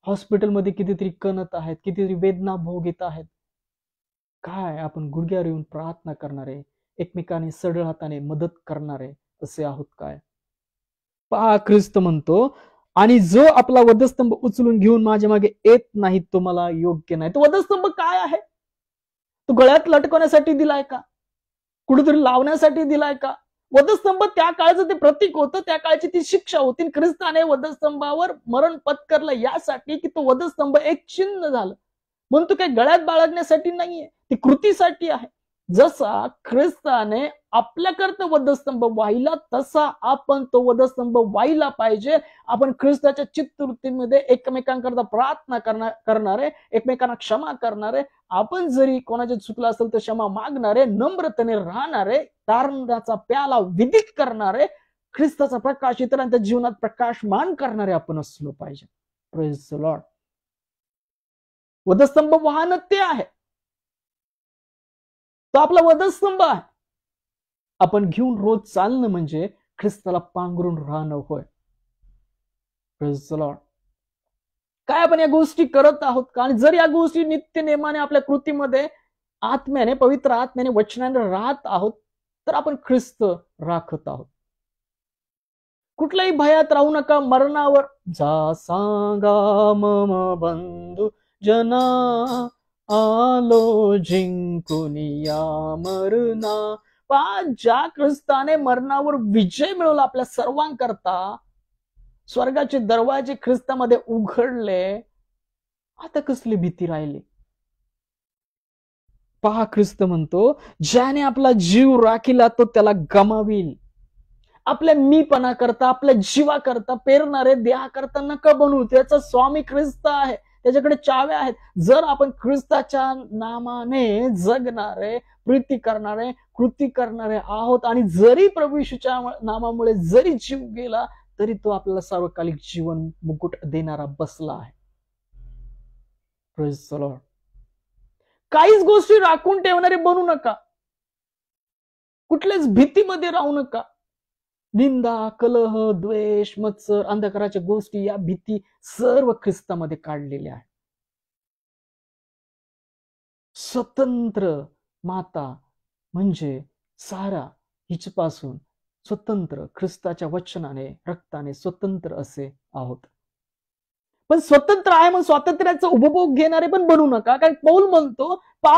हॉस्पिटलमध्ये कितीतरी कणत आहेत, कितीतरी वेदना भोगीत आहेत. काय आपण गुडघ्यावर येऊन प्रार्थना करणारे, एकमेकांनी सढळ हाताने मदत करणारे असे आहोत काय? पहा, ख्रिस्त म्हणतो, आणि जो आपला वधस्तंभ उचलून घेऊन माझ्या मागे येत नाही तो मला योग्य नाही. तो वधस्तंभ काय आहे? तो गळ्यात लटकवण्यासाठी दिलाय का? कुठेतरी लावण्यासाठी दिलाय का? वधस्तंभ त्या काळचं ते प्रतीक होतं, त्या काळची ती शिक्षा होती. ख्रिस्ताने वधस्तंभावर मरण पत्करलं यासाठी की तो वधस्तंभ एक चिन्ह झालं. म्हणून तो काही गळ्यात बाळगण्यासाठी नाहीये, ती कृतीसाठी आहे. जसा ख्रिस्ताने आपल्याकरता वधस्तंभ वाहिला तसा आपण तो वधस्तंभ वाहिला पाहिजे. आपण ख्रिस्ताच्या चित्तवृत्तीमध्ये एकमेकांकरता प्रार्थना करणारे, एकमेकांना क्षमा करणारे, आपण जरी कोणाचे चुकलं असेल तर क्षमा मागणारे, नम्रतेने राहणारे, तारणाचा प्याला विदित करणारे, ख्रिस्ताचा प्रकाश इतरांच्या जीवनात प्रकाशमान करणारे आपण असलो पाहिजे. Praise the Lord. वधस्तंभ वाहन ते आहे. तो आपला वधस्तंभ आहे. आपण घेऊन रोज चालणं म्हणजे ख्रिस्ताला पांघरून राहणं होय. Praise the Lord. काय आपण या गोष्टी करत आहोत का? आणि जर या गोष्टी नित्य नेमाने आपल्या कृतीमध्ये आत्म्याने, पवित्र आत्म्याने, वचनाने राहत आहोत, तर आपण ख्रिस्त राखत आहोत. कुठल्याही भयात राहू नका. मरणावर जा सांगा मम बंधू जना, आलो जिंकून या मरणा. ज्या ख्रिस्ताने मरणावर विजय मिळवला आपल्या सर्वांकरता, स्वर्गाचे दरवाजे ख्रिस्तामध्ये उघडले, आता कसली भीती राहिली? पहा, ख्रिस्त म्हणतो, ज्याने आपला जीव राखिला तो त्याला गमावील. आपल्या मीपणा करता, आपल्या जीवा करता, पेरणारे देहा करता नका बनवू. त्याचा स्वामी ख्रिस्त आहे, त्याच्याकडे चाव्या आहेत. जर आपण ख्रिस्ताच्या नामाने जगणारे, प्रीती करणारे, कृती करणारे आहोत, आणि जरी प्रभू येशूच्या नामामुळे जरी जीव गेला, तरी तो आपल्याला सार्वकालिक जीवन मुकुट देणारा बसला आहे. Praise the Lord. काहीच गोष्टी राखून ठेवणारे बनू नका. कुठल्याच भीतीमध्ये राहू नका. निंदा, कलह, द्वेष, मत्सर, अंधकाराच्या गोष्टी, या भीती सर्व ख्रिस्तामध्ये काढलेल्या आहेत. स्वतंत्र माता म्हणजे सारा हिच्यापासून स्वतंत्र, ख्रिस्ताच्या वचनाने, रक्ताने स्वतंत्र असे आहोत. पण स्वतंत्र आहे मग स्वातंत्र्याचा उपभोग घेणारे पण बनू नका. कारण पौल म्हणतो,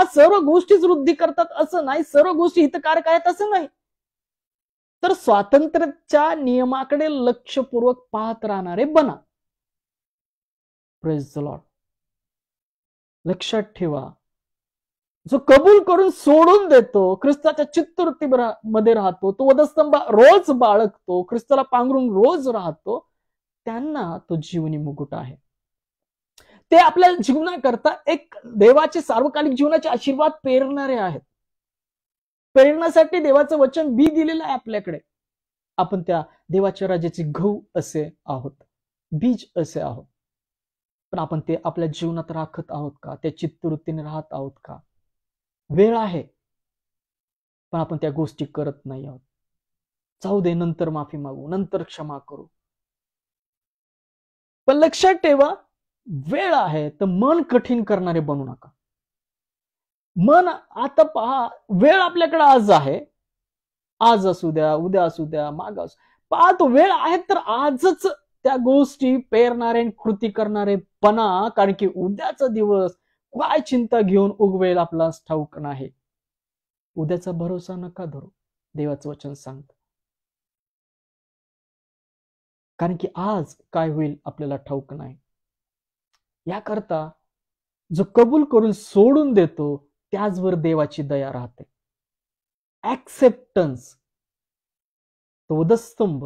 सर्व गोष्टीच वृद्धी करतात असं नाही, सर्व गोष्टी हितकारक आहेत असं नाही. तर स्वातंत्र्याच्या नियमाकडे लक्षपूर्वक पाहत राहणारे बना. Praise the Lord. लक्षात ठेवा, जो कबूल करून सोडून देतो, ख्रिस्ताच्या चित्तवृत्तीमध्ये राहतो, तो वधस्तंभ रोज बाळगतो, ख्रिस्ताला पांघरून रोज राहतो, त्यांना तो जीवनी मुकुट आहे. ते आपल्या जीवनाकरता एक देवाचे सार्वकालिक जीवनाचे आशीर्वाद पेरणारे आहेत. पेरण्यासाठी देवाचं वचन बी दिलेलं आहे आपल्याकडे. आपण त्या देवाच्या राज्याचे गहू असे आहोत, बीज असे आहोत. पण आपण ते आपल्या जीवनात राखत आहोत का? त्या चित्तवृत्तीने राहत आहोत का? वेळ आहे, पण आपण त्या गोष्टी करत नाही आहोत. जाऊ दे, नंतर माफी मागू, नंतर क्षमा करू. पण लक्षात ठेवा, वेळ आहे तर मन कठीण करणारे बनू नका. मन आता पहा, वेळ आपल्याकडे आज आहे. आज असू द्या, उद्या असू द्या, माग असू, पहा तो वेळ आहे तर आजच त्या गोष्टी पेरणारे, कृती करणारे बना. कारण की उद्याचा दिवस काय चिंता घेऊन उगवेल आपलाच ठाऊक नाही. उद्याचा भरोसा नका धरू, देवाचं वचन सांगतं. कारण की आज काय होईल आपल्याला ठाऊक नाही. याकरता जो कबूल करून सोडून देतो, त्याचवर देवाची दया राहते. ऍक्सेप्टन्स, तो वधस्तंभ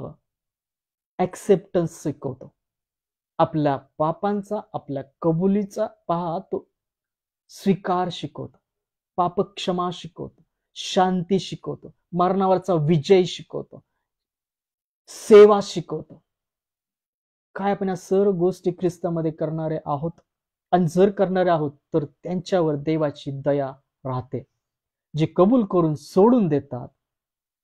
ऍक्सेप्टन्स शिकवतो. आपल्या पापांचा, आपल्या कबुलीचा पहा, तो स्वीकार शिकवतो, पाप क्षमा शिकवतो, शांती शिकवतो, मरणावरचा विजय शिकवतो, सेवा शिकवतो. काय आपण या सर्व गोष्टी ख्रिस्तामध्ये करणारे आहोत? आणि जर करणारे आहोत तर त्यांच्यावर देवाची दया राहते. जे कबूल करून सोडून देतात,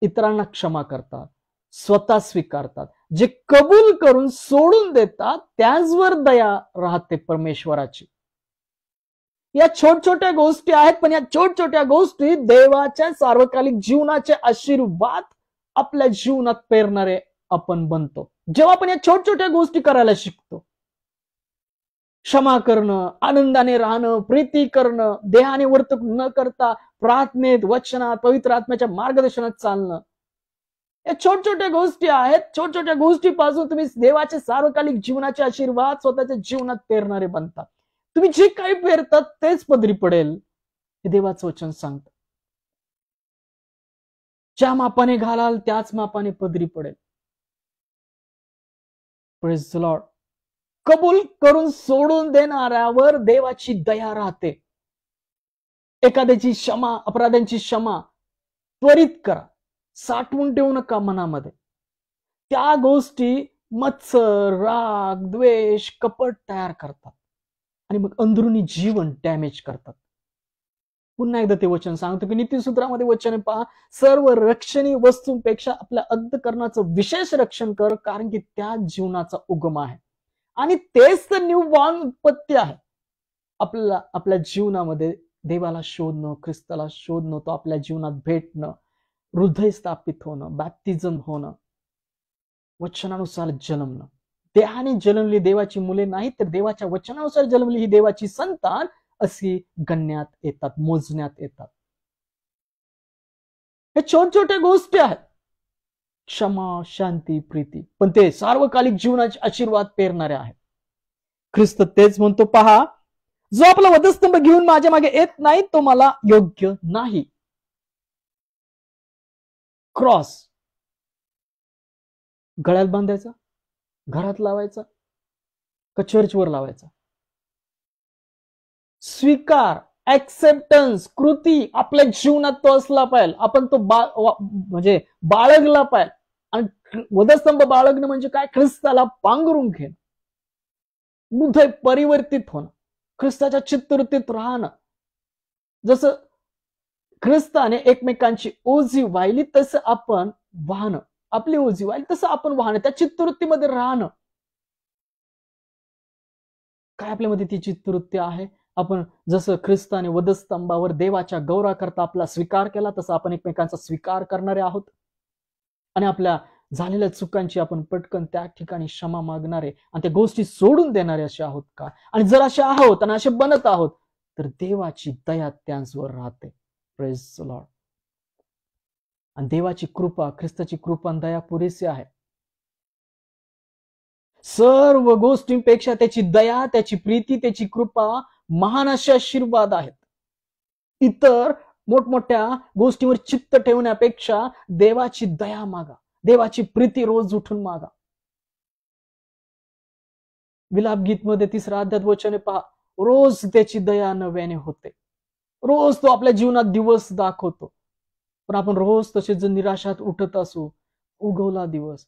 इतरांना क्षमा करतात, स्वतः स्वीकारतात, जे कबूल करून सोडून देतात, त्याचवर दया राहते परमेश्वराची. या छोट्या गोष्टी आहेत, पण या छोट्या गोष्टी देवाच्या सार्वकालिक जीवनाचे आशीर्वाद आपल्या जीवनात पेरणारे आपण बनतो. जेव्हा आपण या छोट्या गोष्टी करायला शिकतो, क्षमा करणं, आनंदाने राहणं, प्रीती करणं, देहाने वर्तक न करता प्रार्थनेत, वचनात, पवित्र आत्म्याच्या मार्गदर्शनात चालणं, या छोट्या गोष्टी आहेत. छोट्या गोष्टीपासून तुम्ही देवाचे सार्वकालिक जीवनाचे आशीर्वाद स्वतःच्या जीवनात पेरणारे बनतात. तुम्ही जे काही पेरतात तेच पदरी पडेल, हे देवाचं वचन सांगतं. ज्या मापाने घालाल त्याच मापाने पदरी पडेल. Praise the Lord. कबूल करून सोडून देणाऱ्यावर देवाची दया राहते. एखाद्याची क्षमा, अपराधांची क्षमा त्वरित करा, साठवून ठेवू नका मनामध्ये. त्या गोष्टी मत्सर, राग, द्वेष, कपट तयार करतात आणि मग अंदरुनी जीवन डॅमेज करतात. पुन्हा एकदा ते वचन सांगतो की नीतिसूत्रामध्ये वचन पहा, सर्व रक्षणीय वस्तूंपेक्षा आपल्या अंतःकरणाचं विशेष रक्षण कर, कारण की त्या जीवनाचा उगम आहे आणि तेच तर न्यूबॉर्न उत्पत्ती आहे. आपल्या जीवनामध्ये देवाला शोधणं, ख्रिस्ताला शोधणं, तो आपल्या जीवनात भेटणं, हृदय स्थापित होणं, बॅप्तिझम होणं, वचनानुसार जन्मणं. देहाने जन्मली देवाची मुले नाही, तर देवाच्या वचनानुसार जन्मली ही देवाची संतान अशी गणण्यात येतात, मोजण्यात येतात. हे छोट्या छोट्या गोष्टी आहेत, क्षमा, शांती, प्रीती, पण ते सार्वकालिक जीवनाचे आशीर्वाद पेरणारे आहेत. ख्रिस्त तेच म्हणतो, पहा, जो आपला वधस्तंभ घेऊन माझ्या मागे येत नाही तो मला योग्य नाही. क्रॉस गळ्यात बांधायचा, घरात लावायचा का चर्चवर लावायचा? स्वीकार, ऍक्सेप्टन्स, कृती आपल्या जीवनात तो असला पाहिजे. आपण तो म्हणजे बाळगला पाहिजे. आणि वधस्तंभ बाळगणं म्हणजे काय? ख्रिस्ताला पांघरून घेणं, हृदय परिवर्तित होणं, ख्रिस्ताच्या चित्तवृत्तीत राहणं. जसं ख्रिस्ताने एकमेकांची ओझी वाहिली तसं आपण वाहणं, आपली ओझी वाहिली तसं आपण वाहणं, त्या चित्तवृत्तीमध्ये राहणं. काय आपल्यामध्ये ती चित्तवृत्ती आहे? आपण जसं ख्रिस्ताने वधस्तंभावर देवाच्या गौरवाकरता आपला स्वीकार केला, तसं आपण एकमेकांचा स्वीकार करणारे आहोत. आणि आपल्या झालेल्या चुकांची आपण पटकन त्या ठिकाणी क्षमा मागणारे आणि त्या गोष्टी सोडून देणारे असे आहोत का? आणि जर असे आहोत आणि असे बनत आहोत तर देवाची दया त्यांच्यावर राहते. Praise the Lord. आणि देवाची कृपा, ख्रिस्ताची कृपा आणि दया पुरेशी आहे. सर्व गोष्टींपेक्षा त्याची दया, त्याची प्रीती, त्याची कृपा महान असे आशीर्वाद आहेत. इतर मोठमोठ्या गोष्टीवर चित्त ठेवण्यापेक्षा देवाची दया मागा, देवाची प्रीती रोज उठून मागा. विलाप गीत मध्ये 3 अध्याय वचने पहा, रोज त्याची दया नव्याने होते. रोज तो आपल्या जीवनात दिवस दाखवतो. पण आपण रोज तसे जर निराशात उठत असू, उगवला दिवस,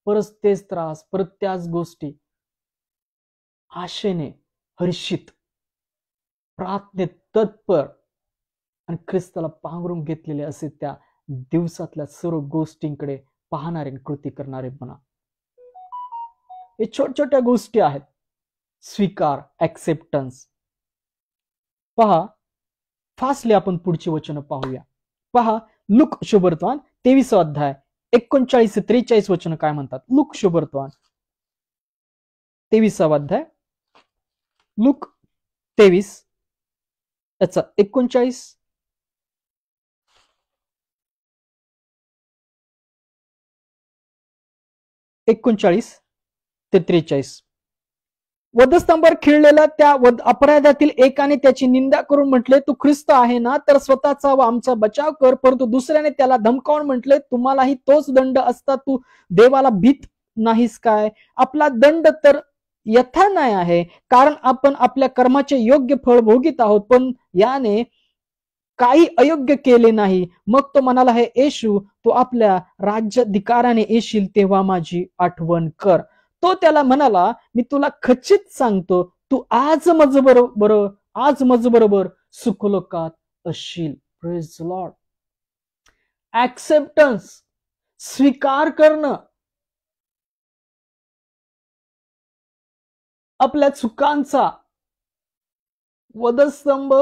परत तेच त्रास, परत त्याच गोष्टी, आशेने हर्षित, प्रार्थनेत तत्पर आणि ख्रिस्ताला पांघरून घेतलेले असे त्या दिवसातल्या सर्व गोष्टींकडे पाहणारे, कृती करणारे बना. हे छोट्या गोष्टी आहेत. स्वीकार, ऍक्सेप्टन्स. पहा, फास्टली आपण पुढची वचन पाहूया. पहा, लूक शुभवर्तमान 23 अध्याय 39 ते 43 वचन काय म्हणतात? लूक शुभवर्तमान 23 अध्याय, लूक 23 याचा 39 ते 43. वधस्तंभावर खिळलेला त्या अपराधातील एकाने त्याची निंदा करून म्हटले, तू ख्रिस्त आहे ना, तर स्वतःचा व आमचा बचाव कर. परंतु दुसऱ्याने त्याला धमकावून म्हटले, तुम्हालाही तोच दंड असता, तू देवाला भीत नाहीस काय? आपला दंड तर यथा नाही आहे, कारण आपण आपल्या कर्माचे योग्य फळ भोगीत आहोत, पण याने काही अयोग्य केले नाही. मग तो म्हणाला, हे येशू, तू आपल्या राज्याधिकाराने येशील तेव्हा माझी आठवण कर. तो त्याला म्हणाला, मी तुला खचित सांगतो, तू आज मज बरोबर सुखलोकात असशील. Praise the Lord. ऍक्सेप्टन्स, स्वीकार करणं, आपल्या चुकांचा. वधस्तंभ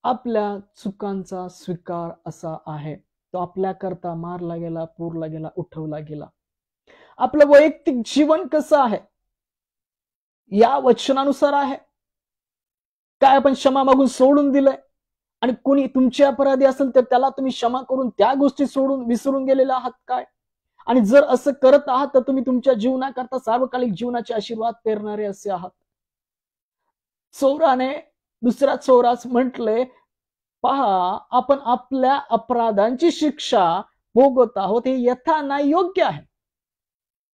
आपल्या चुकांचा स्वीकार असा आहे. तो आपल्याकरता मारला गेला, पुरला गेला, उठवला गेला. आपलं वैयक्तिक जीवन कसं आहे? या वचनानुसार आहे काय? आपण क्षमा मागून सोडून दिलंय? आणि कोणी तुमचे अपराधी असेल तर त्याला तुम्ही क्षमा करून त्या गोष्टी सोडून विसरून गेलेले आहात काय? आणि जर असं करत आहात तर तुम्ही तुमच्या जीवनाकरता सार्वकालिक जीवनाचे आशीर्वाद पेरणारे असे आहात. चोराने दुसऱ्या चोरास म्हटले, पहा, आपण आपल्या अपराधांची शिक्षा भोगत आहोत, हे यथा नाही योग्य आहे.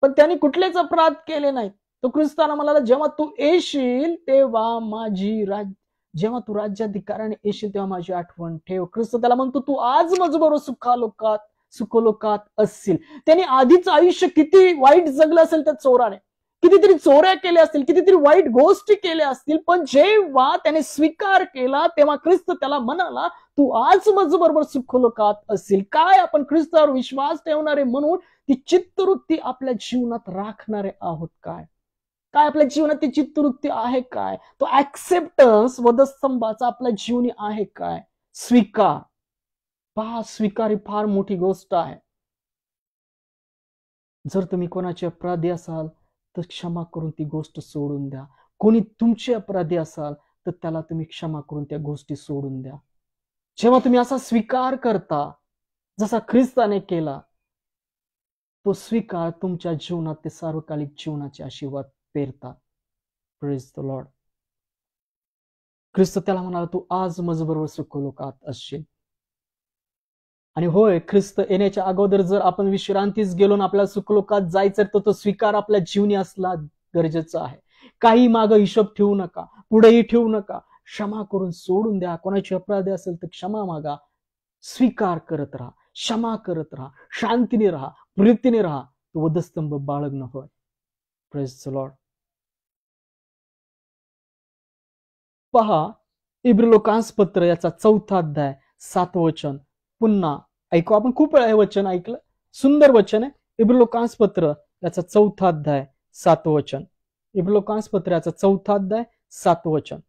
पण त्यांनी कुठलेच अपराध केले नाहीत. तो ख्रिस्ताना म्हणाला, जेव्हा तू येशील तेव्हा जेव्हा तू राज्याधिकाराने येशील तेव्हा माझी आठवण ठेव. ख्रिस्त त्याला म्हणतो, तू आज माझ्याबरोबर सुखलोकात असशील. त्यांनी आधीच आयुष्य किती वाईट जगलं असेल त्या चोराने, कितीतरी चोऱ्या केल्या असतील, कितीतरी वाईट गोष्टी केल्या असतील, पण जेव्हा त्याने स्वीकार केला तेव्हा ख्रिस्त त्याला म्हणाला, तू आज माझ्याबरोबर सुखलोकात असेल. काय आपण ख्रिस्तावर विश्वास ठेवणारे म्हणून ती चित्तवृत्ती आपल्या जीवनात राखणारे आहोत काय? काय आपल्या जीवनात ती चित्तवृत्ती आहे काय? तो ऍक्सेप्टन्स वधस्तंभाचा आपल्या जीवनी आहे काय? स्वीकार. पहा, स्वीकार ही फार मोठी गोष्ट आहे. जर तुम्ही कोणाचे अपराधी असाल तर क्षमा करून ती गोष्ट सोडून द्या. कोणी तुमचे अपराधी असाल तर त्याला तुम्ही क्षमा करून त्या गोष्टी सोडून द्या. जेव्हा तुम्ही असा स्वीकार करता जसा ख्रिस्ताने केला, तो स्वीकार तुमच्या जीवनात ते सार्वकालिक जीवनाचे आशीर्वाद पेरतात. Praise the Lord. ख्रिस्त त्याला म्हणाला, तू आज माझ्याबरोबर सुखलोकात असशील. आणि होय, ख्रिस्त येण्याच्या अगोदर जर आपण विश्रांतीस गेलो ना आपल्याला सुखलोकात जायचं तर तो स्वीकार आपल्या जीवनी असला गरजेचा आहे. काही मागं हिशोब ठेवू नका, पुढेही ठेवू नका. क्षमा करून सोडून द्या. कोणाची अपराधी असेल तर क्षमा मागा. स्वीकार करत राहा, क्षमा करत राहा, शांतीने राहा, प्रीतीने राहा. तो वधस्तंभ बाळगणं होय. Praise the Lord. पहा, इब्रिलोकांस पत्र याचा 4 अध्याय 7 वचन. पुन्हा ऐकू, आपण खूप वेळा हे वचन ऐकलं. सुंदर वचन आहे. इब्रिलोकांस पत्र याचा 4 अध्याय 7 वचन. इब्रिलोकांस पत्र याचा 4 अध्याय 7 वचन.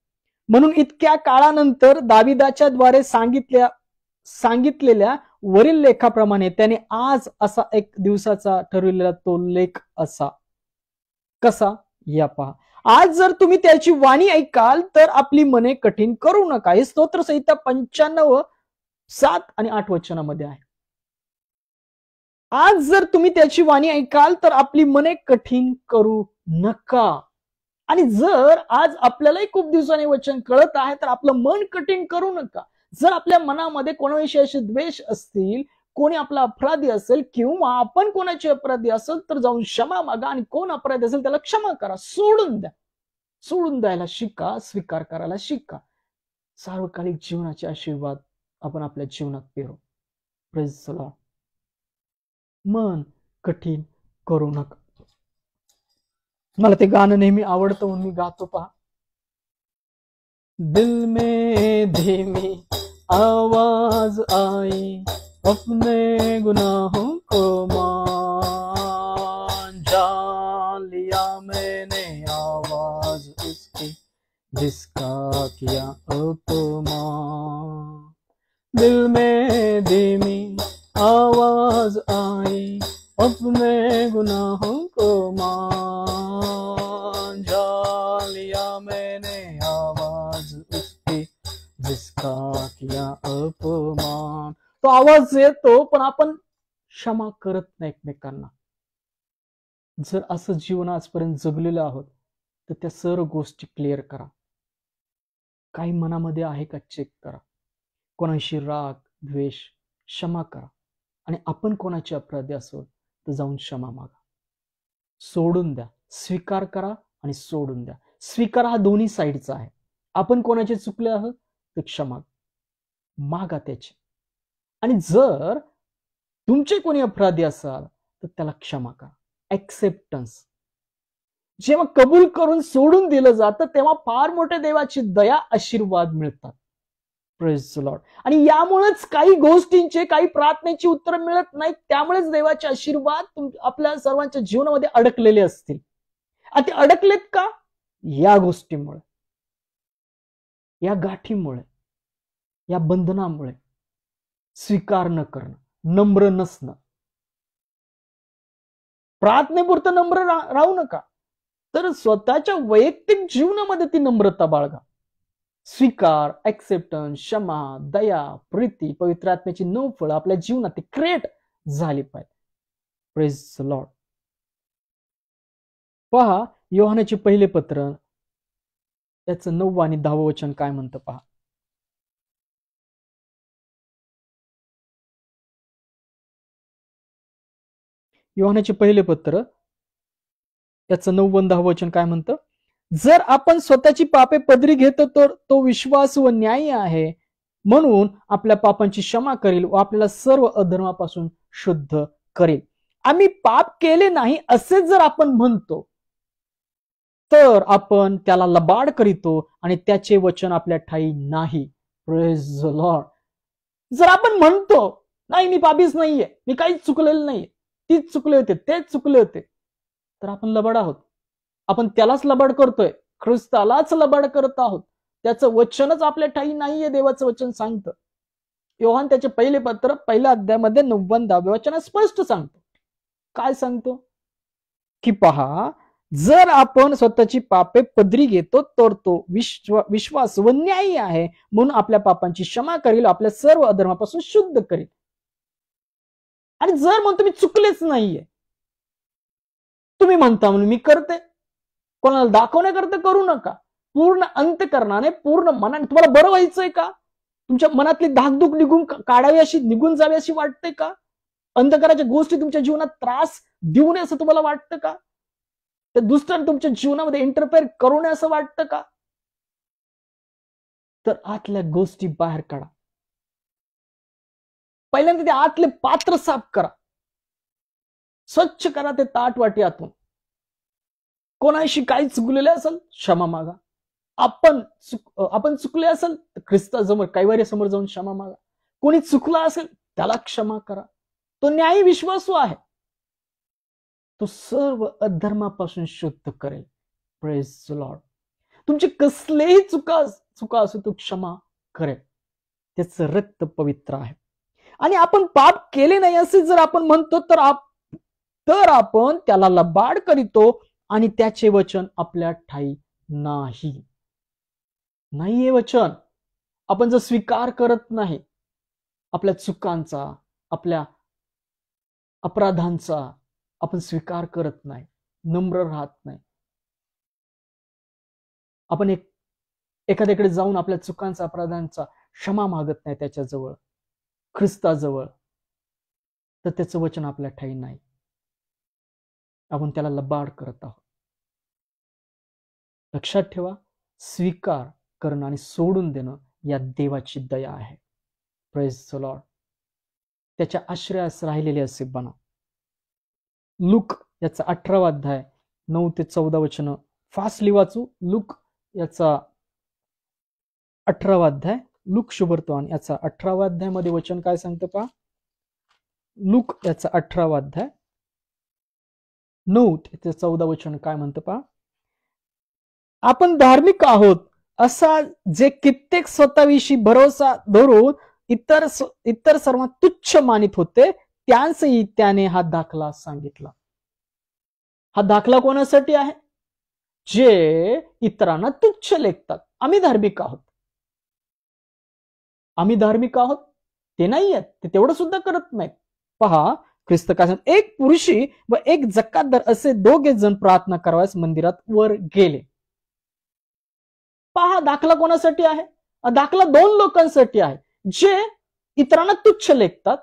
म्हणून इतक्या काळानंतर दाविदाच्या द्वारे सांगितलेल्या वरील लेखाप्रमाणे त्याने आज असा एक दिवसाचा ठरविलेला तो लेख असा. कसा? या पहा. आज जर तुम्ही त्याची वाणी ऐकाल तर आपली मने कठीण करू नका. हे स्तोत्र संहिता 95 7 आणि 8 वचनामध्ये आहे. आज जर तुम्ही त्याची वाणी ऐकाल तर आपली मने कठीण करू नका. आणि जर आज आपल्यालाही खूप दिवसांनी वचन कळत आहे तर आपलं मन कठीण करू नका. जर आपल्या मनामध्ये कोणाविषयी द्वेष असतील, कोणी आपला अपराधी असेल किंवा आपण कोणाचे अपराधी असेल तर जाऊन क्षमा मागा. आणि कोण अपराधी असेल त्याला क्षमा करा. सोडून द्या. सोडून द्यायला शिका, स्वीकार करायला शिका. सार्वकालिक जीवनाचे आशीर्वाद आपण आपल्या जीवनात पेरू. Praise the Lord. मन कठीण करू नका. मला ते गाणं नेहमी आवडतं म्हणून मी गातो. पहा, दिल में धीमी आवाज आई, अपने गुनाहों को मान, जान लिया मैंने आवाज उसकी, जिसका किया अपमान. दिल में धीमी आवाज आई, अपने गुनाहों को मान, जान लिया मैंने आवाज उसकी, जिसका किया अपमान. तो आवाज येतो पण आपण क्षमा करत नाही एकमेकांना. जर असं जीवन आजपर्यंत जगलेलं आहोत तर त्या सर्व गोष्टी क्लिअर करा. काही मनामध्ये आहे का चेक करा. कोणाशी राग, द्वेष, क्षमा करा. आणि आपण कोणाचे अपराधी असो तर जाऊन क्षमा मागा. सोडून द्या. स्वीकार करा आणि सोडून द्या. स्वीकार हा दोन्ही साईडचा आहे. आपण कोणाचे चुकले आहोत तर क्षमा मागा त्याची. आणि जर तुमचे कोणी अपराधी असाल तर त्याला क्षमा करा. ऍक्सेप्टन्स. जेव्हा कबूल करून सोडून दिलं जातं तेव्हा फार मोठ्या देवाची दया, आशीर्वाद मिळतात. Praise the Lord. आणि यामुळेच काही गोष्टींचे, काही प्रार्थनेची उत्तर मिळत नाहीत. त्यामुळेच देवाचे आशीर्वाद आपल्या सर्वांच्या जीवनामध्ये अडकलेले असतील. आता ते अडकलेत का? या गोष्टीमुळे, या गाठीमुळे, या बंधनामुळे. स्वीकार न करणं, नम्र नसणं. प्रार्थनेपुरतं नम्र राहू नका, तर स्वतःच्या वैयक्तिक जीवनामध्ये ती नम्रता बाळगा. स्वीकार, ऍक्सेप्टन्स, क्षमा, दया, प्रीती, पवित्र आत्म्याची 9 फळं आपल्या जीवनात ती क्रिएट झाली पाहिजे. Praise the Lord. पहा, योहानाचे पहिले पत्र याचं 9 आणि 10 वचन काय म्हणतं पहा. योहानाचे पहिले पत्र याचं 9 आणि 10 वचन काय म्हणतं. जर आपण स्वतःची पापे पदरी घेतो तर तो विश्वास व न्यायी आहे, म्हणून आपल्या पापांची क्षमा करेल व आपल्याला सर्व अधर्मापासून शुद्ध करेल. आम्ही पाप केले नाही असे जर आपण म्हणतो तर आपण त्याला लबाड करीतो आणि त्याचे वचन आपल्या ठाई नाही. Praise the Lord. जर आपण म्हणतो नाही मी पापीच नाहीये, मी काहीच चुकलेलं नाहीये, तीच चुकले होते, तेच चुकले होते, तर आपण लबाड आहोत. आपण त्यालाच लबाड करतोय, ख्रिस्तालाच लबाड करत आहोत. त्याचं वचनच आपल्या ठाई नाहीये. देवाचं वचन सांगतं. योहान त्याचे पहिले पत्र पहिल्या अध्यायामध्ये 90व्या वचनात स्पष्ट सांगतो. काय सांगतो? की पहा, जर आपण स्वतःची पापे पदरी घेतो तर तो विश्वास व न्यायी आहे म्हणून आपल्या पापांची क्षमा करेल, आपल्या सर्व अधर्मापासून शुद्ध करेल. आणि जर म्हणतो मी चुकलेच नाहीये, तुम्ही म्हणता म्हणून मी करते, कोणाला दाखवण्याकरता करू नका. पूर्ण अंतकरणाने, पूर्ण मनाने तुम्हाला बरं व्हायचंय का? तुमच्या मनातली धाकधूक निघून जावी अशी वाटते का? अंधकाराच्या गोष्टी तुमच्या जीवनात त्रास देऊ नये असं तुम्हाला वाटतं का? त्या दुसऱ्याने तुमच्या जीवनामध्ये इंटरफेअर करू नये असं वाटतं का? तर आतल्या गोष्टी बाहेर काढा. पहिल्यांदा ते आतले पात्र साफ करा, स्वच्छ करा ते ताट वाटी आतून. कोणाशी काही चुकलेले असेल क्षमा मागा. आपण चुकले असेल तर ख्रिस्तासमोर कैवारीसमोर जाऊन क्षमा मागा. कोणी चुकला असेल त्याला क्षमा करा. तो न्यायी विश्वासू आहे. तो सर्व अधर्मापासून शुद्ध करेल. Praise the Lord. तुमची कसलेही चुका असो तो क्षमा करेल. त्याचं रक्त पवित्र आहे. आणि आपण पाप केले नाही असे जर आपण म्हणतो तर आपण त्याला लबाड करीतो आणि त्याचे वचन आपल्या ठाई नाहीये वचन. आपण जर स्वीकार करत नाही आपल्या चुकांचा, आपल्या अपराधांचा आपण स्वीकार करत नाही, नम्र राहत नाही, आपण एखाद्याकडे जाऊन आपल्या चुकांचा, अपराधांचा क्षमा मागत नाही त्याच्याजवळ, ख्रिस्ताजवळ, तर त्याचं वचन आपल्या ठाई नाही. आपण त्याला लबाड करत आहोत. लक्षात ठेवा, स्वीकार करणं आणि सोडून देणं या देवाची दया आहे. Praise the Lord. त्याच्या आश्रयास राहिलेले असे बना. लूक याचा 18वा अध्याय 9 ते 14 वचन फास्टली वाचू. लूक याचा 18वा अध्याय, लूक शुभवर्तमान याचा 18वा अध्यायामध्ये वचन काय सांगतं पहा. लूक याचा 18वा अध्याय 9 ते 14 वचन काय म्हणतं पहा. आपण धार्मिक आहोत असा जे कित्येक स्वतःविषयी भरोसा धरून इतर सर्वांना तुच्छ मानित होते, त्यांसही त्याने हा दाखला सांगितला. हा दाखला कोणासाठी आहे? जे इतरांना तुच्छ लेखतात. आम्ही धार्मिक आहोत, आम्ही धार्मिक आहोत, ते नाही आहेत, ते तेवढं सुद्धा करत नाहीत. पहा, ख्रिस्त काय सांगतात, एक पुरुषी व एक जकातदार असे दोघे जण प्रार्थना करावयास मंदिरात वर गेले. पहा, दाखला कोणासाठी आहे? दाखला दोन लोकांसाठी आहे जे इतरांना तुच्छ लेखतात.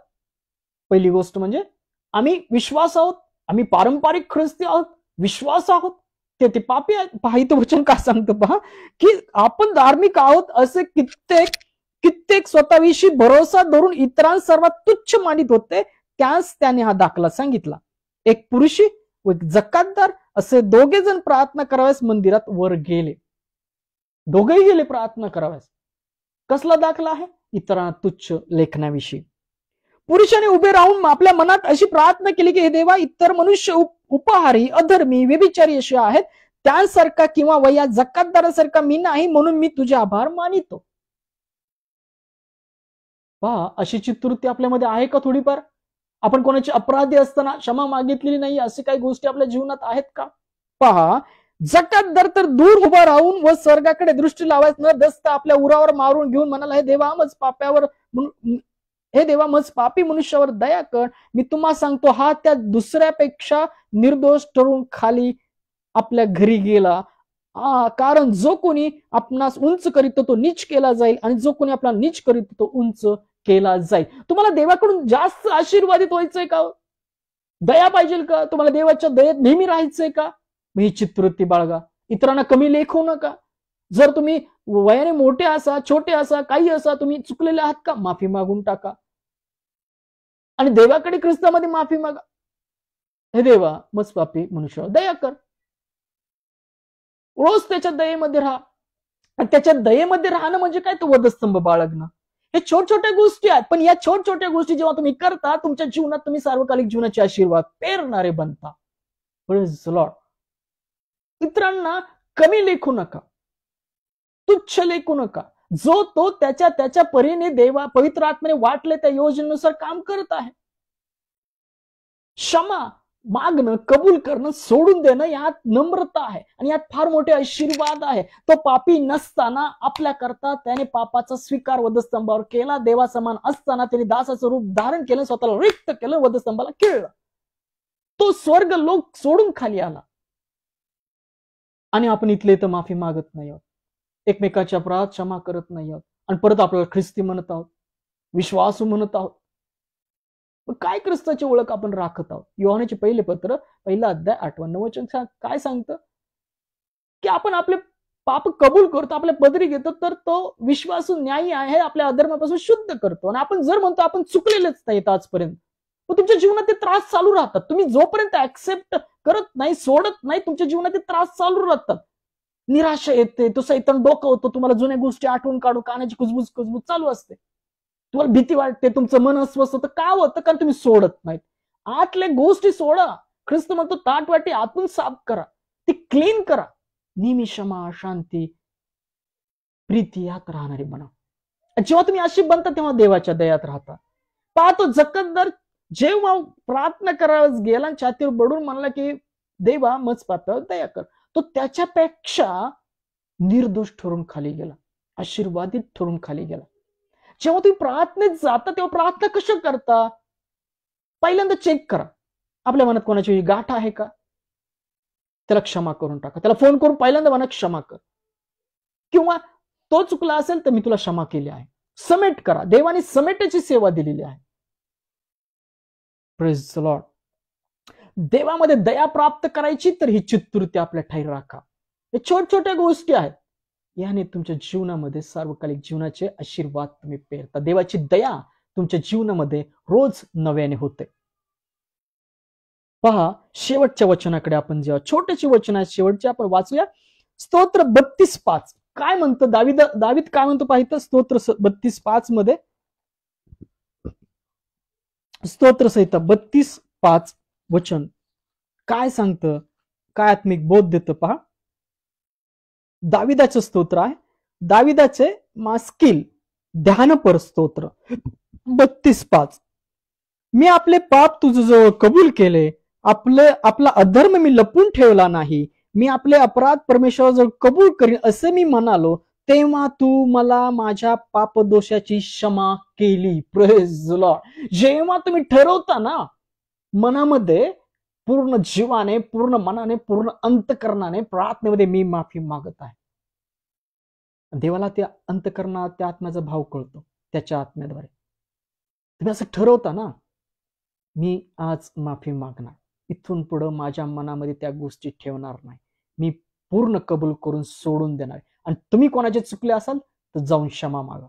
पहिली गोष्ट म्हणजे आम्ही विश्वास आहोत, आम्ही पारंपरिक ख्रिस्ती आहोत, विश्वास आहोत, ते पापी आहेत. पहा इथं वचन काय सांगतं पहा, की आपण धार्मिक आहोत असे कित्येक स्वतःविषयी भरोसा धरून इतरांना सर्वात तुच्छ मानित होते, त्यास त्याने हा दाखला सांगितला. एक पुरुषी व एक जकातदार असे दोघे जण प्रार्थना कराव्यास मंदिरात वर गेले. दोघेही गेले प्रार्थना कराव्यास. कसला दाखला आहे? इतरांना तुच्छ लेखण्याविषयी. पुरुषाने उभे राहून आपल्या मनात अशी प्रार्थना केली की हे देवा, इतर मनुष्य उपहारी, अधर्मी, व्यभिचारी असे आहेत, त्यांसारखा किंवा वया जकातदारासारखा मी नाही, म्हणून मी तुझे आभार मानितो. पहा, अशी चित्तवृत्ती आपल्यामध्ये आहे का? थोडीफार आपण कोणाची अपराधी असताना क्षमा मागितलेली नाही, असे काही गोष्टी आपल्या जीवनात आहेत का? पहा, जकातदार तर दूर उभा राहून व स्वर्गाकडे दृष्टी लावायच न दसता आपल्या उरावर मारून घेऊन म्हणाला, हे देवा मज पापी मनुष्यावर दया कर. मी तुम्हाला सांगतो, हा त्या दुसऱ्यापेक्षा निर्दोष ठरून खाली आपल्या घरी गेला. कारण जो कोणी आपणास उंच करीतो तो नीच केला जाईल, आणि जो कोणी आपला नीच करीतो तो उंच केला जाईल. तुम्हाला देवाकडून जास्त आशीर्वादित व्हायचंय का? दया पाहिजे का? तुम्हाला देवाच्या दयेत नेहमी राहायचंय का? ही चित्तवृत्ती बाळगा. इतरांना कमी लेखू नका. जर तुम्ही वयाने मोठे असा, छोटे असा, काही असा, तुम्ही चुकलेले आहात का? माफी मागून टाका आणि देवाकडे ख्रिस्तामध्ये माफी मागा. हे देवा, मज पापी मनुष्यावर दया कर. रोज त्याच्या दयेमध्ये राहा. आणि त्याच्या दयेमध्ये राहणं म्हणजे काय? तो वधस्तंभ बाळगणं. हे छोट्या गोष्टी आहेत, पण या छोट्या गोष्टी जेव्हा तुम्ही करता, तुमच्या जीवनात तुम्ही सार्वकालिक जीवनाचे आशीर्वाद पेरणारे बनता. Praise the Lord. इतरांना कमी लेखू नका, तुच्छ लेखू नका. जो तो त्याच्या परीने देवा पवित्र आत्म्याने वाटले त्या योजनेनुसार काम करत आहे. क्षमा मागणं, कबूल करणं, सोडून देणं यात नम्रता आहे आणि यात फार मोठे आशीर्वाद आहे. तो पापी नसताना आपल्या करता त्याने पापाचा स्वीकार वधस्तंभावर केला. देवासमान असताना त्याने दासाचं रूप धारण केलं, स्वतःला रिक्त केलं, वधस्तंभाला खेळलं. तो स्वर्ग लोक सोडून खाली आला आणि आपण इथले तर माफी मागत नाही आहोत, एकमेकाच्या अपराध क्षमा करत नाही आहोत आणि परत आपल्याला ख्रिस्ती म्हणत आहोत, विश्वासू म्हणत आहोत. काय ख्रिस्ताची ओळख आपण राखत आहोत? योहानाचे पहिले पत्र 1 अध्याय 8 वचन काय सांगतं की आपण आपले पाप कबूल करतो, आपल्या पदरी घेतो, तर तो विश्वासू न्यायी आहे, आपल्या अधर्मापासून शुद्ध करतो. आणि आपण जर म्हणतो आपण चुकलेलेच नाहीत आजपर्यंत, मग तुमच्या जीवनात ते त्रास चालू राहतात. तुम्ही जोपर्यंत ऍक्सेप्ट करत नाही, सोडत नाही, तुमच्या जीवनात ते त्रास चालू राहतात. निराशा येते, तो सैतान डोकं होतो, तुम्हाला जुन्या गोष्टी आठवून काढू, कानाची कुजबुज चालू असते, तुम्हाला भीती वाटते, तुमचं मन अस्वस्थ होतं. का होतं? कारण तुम्ही सोडत नाहीत. आतल्या गोष्टी सोडा. ख्रिस्त म्हणतो ताटवाटी आतून साफ करा, ती क्लीन करा. नेहमी क्षमा, शांती, प्रीती यात राहणारी बना. जेव्हा तुम्ही अशी बनता तेव्हा देवाच्या दयात राहता. पाहतो जकदर जेव्हा प्रार्थना करायला गेला, छातीवर बडून म्हणला की देवा मज पापावर दया कर, तो त्याच्यापेक्षा निर्दोष ठरून खाली गेला, आशीर्वादित ठरून खाली गेला. जेव्हा तुम्ही प्रार्थनेत जाता तेव्हा प्रार्थना कशा करता? पहिल्यांदा चेक करा आपल्या मनात कोणाची गाठ आहे का, त्याला क्षमा करून टाका. त्याला फोन करून पहिल्यांदा मनात क्षमा कर, किंवा तो चुकला असेल तर मी तुला क्षमा केली आहे. समेट करा. देवाने समेटाची सेवा दिलेली आहे. Praise the Lord. देवामध्ये दया प्राप्त करायची तर ही चित्तवृत्ती आपल्या ठाई राखा. हे छोट्या गोष्टी आहेत, याने तुमच्या जीवनामध्ये सार्वकालिक जीवनाचे आशीर्वाद तुम्ही पेरता. देवाची दया तुमच्या जीवनामध्ये रोज नव्याने होते. पहा, शेवटच्या वचनाकडे आपण जेव्हा छोट्याची वचन आहेत शेवटचे आपण वाचूया. स्तोत्र 32:5 काय म्हणतं? दावीद काय म्हणतो पाहिजे? स्तोत्र 32:5 मध्ये, स्तोत्र संहिता 32:5 वचन काय सांगतं, काय आत्मिक बोध देतं? पहा, दाविदाचं स्तोत्र आहे, दाविदाचे मास्किल ध्यानपर स्तोत्र 32:5. मी आपले पाप तुझ्याजवळ कबूल केले, आपला अधर्म मी लपून ठेवला नाही. मी आपले अपराध परमेश्वराजवळ कबूल करीन असे मी म्हणालो, तेव्हा तू मला माझ्या पापदोषाची क्षमा केली. Praise the Lord. जेव्हा तुम्ही ठरवता ना मनामध्ये, पूर्ण जीवाने, पूर्ण मनाने, पूर्ण अंतकरणाने प्रार्थनेमध्ये मी माफी मागत आहे, देवाला त्या अंतकरणात त्या आत्म्याचा भाव कळतो त्याच्या आत्म्याद्वारे. तुम्ही असं ठरवता ना, मी आज माफी मागणार, इथून पुढं माझ्या मनामध्ये त्या गोष्टी ठेवणार नाही, मी पूर्ण कबूल करून सोडून देणार. आणि तुम्ही कोणाचे चुकले असाल तर जाऊन क्षमा मागा.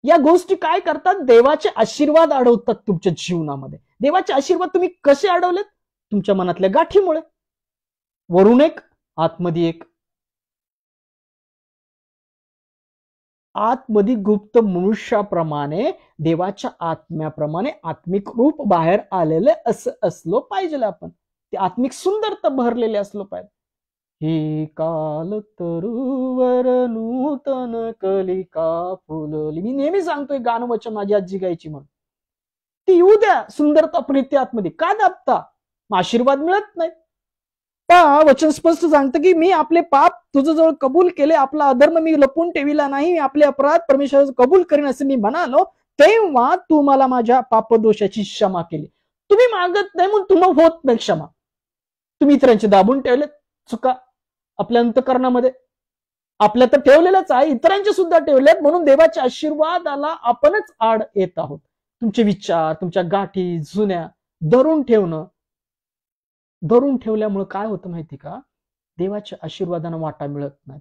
या गोष्टी काय करतात? देवाचे आशीर्वाद अडवतात तुमच्या जीवनामध्ये. देवाचे आशीर्वाद तुम्ही कसे अडवलेत? तुमच्या मनातल्या गाठीमुळे. वरून एक, आतमध्ये एक. आतमध्ये गुप्त मनुष्याप्रमाणे, देवाच्या आत्म्याप्रमाणे आत्मिक रूप बाहेर आलेले असं असलो पाहिजे. आपण ते आत्मिक सुंदरता भरलेले असलो पाहिजे. हे काल तरुवर नूतन कलिका फुलली. मी नेहमी सांगतोय गाणं वचन माझी आजी गायची म्हणून, ती येऊ द्या सुंदरता प्रीती आतमध्ये. का दाबता? आशीर्वाद मिळत नाही. वचन स्पष्ट सांगतं की मी आपले पाप तुझ्याजवळ कबूल केले, आपला अधर्म मी लपून ठेविला नाही, मी आपले अपराध परमेश्वर कबूल करीन असं मी म्हणालो, तेव्हा तू मला माझ्या पापदोषाची क्षमा केली. तुम्ही मागत नाही म्हणून तुम्हाला होत नाही क्षमा. तुम्ही इतरांचे दाबून ठेवलेत चुका आपल्या अंतकरणामध्ये, आपल्या तर ठेवलेलंच आहे, इतरांचे सुद्धा ठेवलेत, म्हणून देवाच्या आशीर्वादाला आपणच आड येत आहोत. तुमचे विचार, तुमच्या गाठी जुन्या धरून ठेवल्यामुळे काय होतं माहिती का? देवाच्या आशीर्वादानं वाटा मिळत नाही.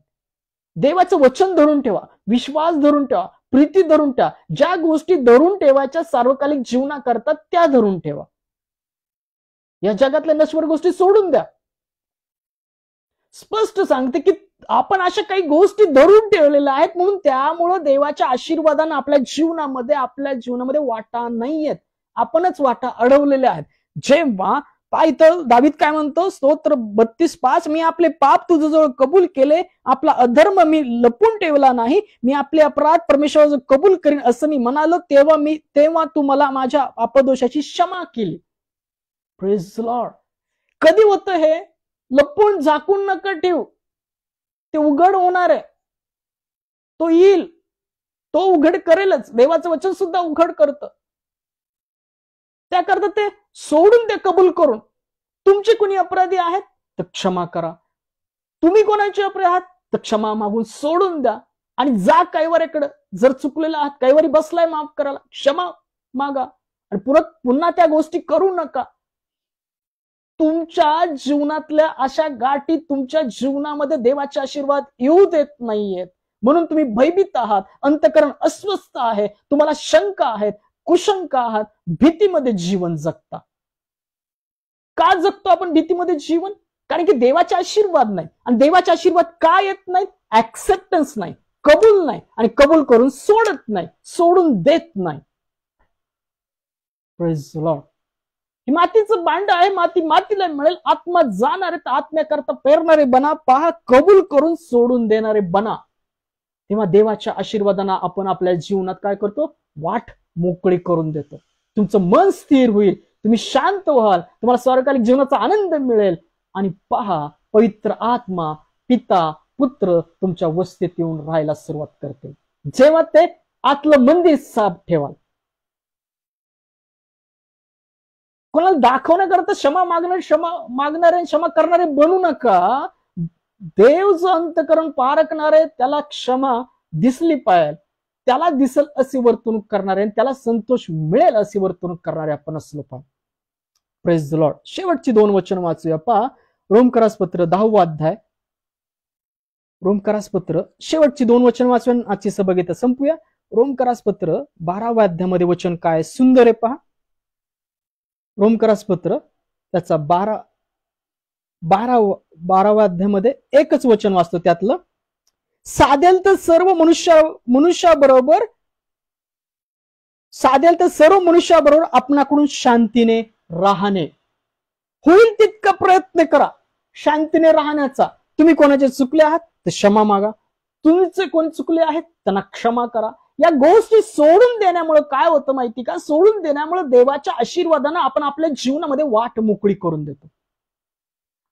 देवाचं वचन धरून ठेवा, विश्वास धरून ठेवा, प्रीती धरून ठेवा. ज्या गोष्टी धरून ठेवायच्या सार्वकालिक जीवना करतात त्या धरून ठेवा. या जगातल्या नश्वर गोष्टी सोडून द्या. स्पष्ट सांगते की आपण अशा काही गोष्टी धरून ठेवलेल्या आहेत, म्हणून त्यामुळं देवाच्या आशीर्वादानं आपल्या जीवनामध्ये वाटा नाहीयेत, आपणच वाटा अडवलेल्या आहेत. जेव्हा इथं दावीद काय म्हणतो, स्तोत्र 32:5, मी आपले पाप तुझ्याजवळ कबूल केले, आपला अधर्म मी लपून ठेवला नाही, मी आपले अपराध परमेश्वराजवळ कबूल करीन असं मी म्हणालो, तेव्हा तू मला माझ्या अपदोषाची क्षमा केली. Praise Lord. कधी होतं हे? लपून झाकून नका ठेवू, ते उघड होणार आहे, तो येईल, तो उघड करेलच. देवाचं वचन सुद्धा उघड करतं. त्याकरता ते सोडून ते कबूल करून, तुमचे कोणी अपराधी आहेत तर क्षमा करा, तुम्ही कोणाचे अपराधी आहात तर क्षमा मागून सोडून द्या आणि जा कैवारीकडे. जर चुकलेला आहात, कैवारी बसलाय माफ करायला, क्षमा मागा आणि पुन्हा त्या गोष्टी करू नका. तुमच्या जीवनातल्या अशा गाठी तुमच्या जीवनामध्ये देवाचे आशीर्वाद येऊ देत नाहीयेत, म्हणून तुम्ही भयभीत आहात, अंतःकरण अस्वस्थ आहे, तुम्हाला शंका आहेत, कुशंका आहात, भीतीमध्ये जीवन जगता. का जगतो आपण भीतीमध्ये जीवन? कारण की देवाचे आशीर्वाद नाही. आणि देवाचे आशीर्वाद का येत नाहीत? ऍक्सेप्टन्स नाही, कबूल नाही, आणि कबूल करून सोडत नाही, सोडून देत नाही. Praise Lord. ही मातीचं भांड आहे, मातीला मिळेल, आत्मा जाणार आहे तर आत्म्याकरता पेरणारे बना, पहा कबूल करून सोडून देणारे बना. तेव्हा देवाच्या आशीर्वादांना आपण आपल्या जीवनात काय करतो? वाट मोकळी करून देतो. तुमचं मन स्थिर होईल, तुम्ही शांत व्हाल, तुम्हाला स्वर्गकालिक जीवनाचा आनंद मिळेल. आणि पहा, पवित्र आत्मा, पिता, पुत्र तुमच्या वस्तीत येऊन राहायला सुरुवात करते. जेव्हा ते आतलं मंदिर साफ ठेवाल. कोणाला दाखवण्याकरता क्षमा मागणारे क्षमा करणारे बनू नका. देव जो अंतःकरण पारखणारे, त्याला क्षमा दिसली पाहिजे, त्याला दिसल अशी वर्तणूक करणारे, त्याला संतोष मिळेल अशी वर्तणूक करणारे आपण असलो पाहिजे. Praise the Lord. शेवटची 2 वचन वाचूया. पहा, रोमकरासपत्र 10वा अध्याय, रोमकरासपत्र शेवटची 2 वचन वाचून आजची सभा घेता संपूया. रोमकरासपत्र 12व्या अध्यायामध्ये वचन काय सुंदर आहे पहा. रोमकरासपत्र त्याचा 12व्या अध्यायामध्ये एकच वचन वाचतो त्यातलं. साधेल तर सर्व मनुष्याबरोबर आपणाकडून शांतीने राहणे. होईल तितका प्रयत्न करा शांतीने राहण्याचा. तुम्ही कोणाचे चुकले आहात तर क्षमा मागा, तुमचे कोण चुकले आहेत त्यांना क्षमा करा. या गोष्टी सोडून देण्यामुळे काय होतं माहिती का? सोडून देण्यामुळे देवाच्या आशीर्वादानं आपण आपल्या जीवनामध्ये वाट मोकळी करून देतो.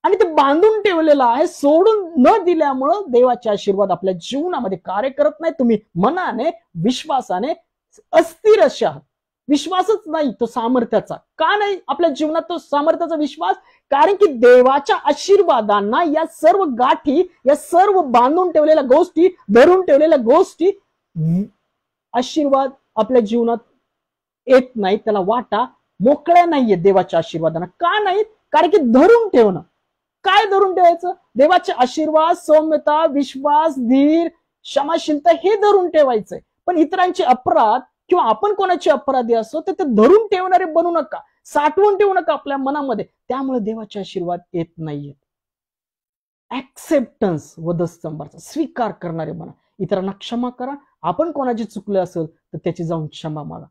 आणि ते बांधून ठेवलेलं आहे, सोडून न दिल्यामुळं देवाचे आशीर्वाद आपल्या जीवनामध्ये कार्य करत नाही. तुम्ही मनाने, विश्वासाने अस्थिर असे आहात. विश्वासच नाही तो सामर्थ्याचा. का नाही आपल्या जीवनात तो सामर्थ्याचा विश्वास? कारण की देवाच्या आशीर्वादांना या सर्व गाठी, या सर्व बांधून ठेवलेल्या गोष्टी, धरून ठेवलेल्या गोष्टी, आशीर्वाद आपल्या जीवनात येत नाही, त्याला वाटा मोकळ्या नाहीये देवाच्या आशीर्वादांना. का नाहीत? कारण की धरून ठेवणं. काय धरून ठेवायचं? देवाचे आशीर्वाद, सौम्यता, विश्वास, धीर, क्षमाशीलता हे धरून ठेवायचंय. पण इतरांचे अपराध किंवा आपण कोणाचे अपराधी असो तर ते धरून ठेवणारे बनू नका, साठवून ठेवू नका आपल्या मनामध्ये. त्यामुळे देवाचे आशीर्वाद येत नाहीये. ऍक्सेप्टन्स, वधस्तंभाचा स्वीकार करणारे बना. इतरांना क्षमा करा. आपण कोणाचे चुकले असेल तर त्याची जाऊन क्षमा मागा.